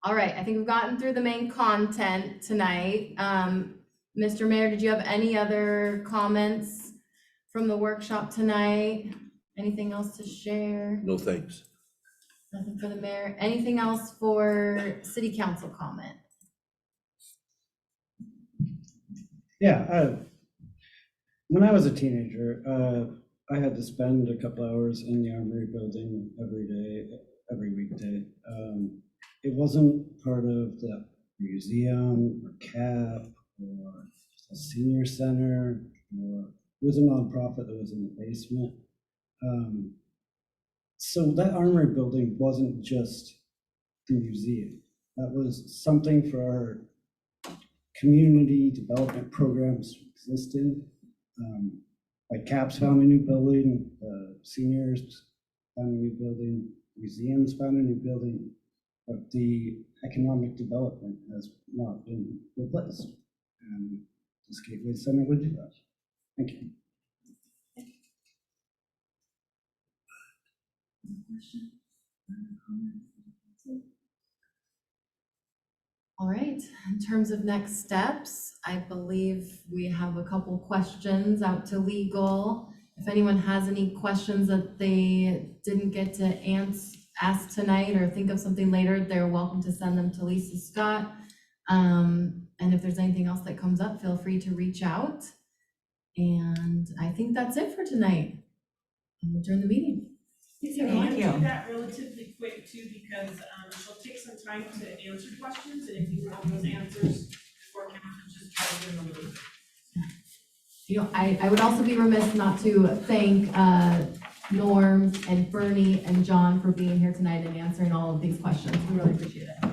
All right, I think we've gotten through the main content tonight. Mr. Mayor, did you have any other comments from the workshop tonight? Anything else to share? No, thanks. Nothing for the mayor. Anything else for city council comment? Yeah, when I was a teenager, I had to spend a couple hours in the Armory building every weekday. It wasn't part of the museum or CAP or a senior center, or it was a nonprofit that was in the basement. So that Armory building wasn't just the museum. That was something for our community development programs to exist in. Like CAPS found a new building, seniors found a new building, museums found a new building. But the economic development has not been replaced. And this Gateway Center would do that. Thank you. All right, in terms of next steps, I believe we have a couple questions out to legal. If anyone has any questions that they didn't get to ask tonight or think of something later, they're welcome to send them to Lisa Scott. And if there's anything else that comes up, feel free to reach out. And I think that's it for tonight. I'll adjourn the meeting. Thank you. Do that relatively quick too, because she'll take some time to answer questions, and if you want those answers before council, just try to get them. I would also be remiss not to thank Norm and Bernie and John for being here tonight and answering all of these questions. We really appreciate it.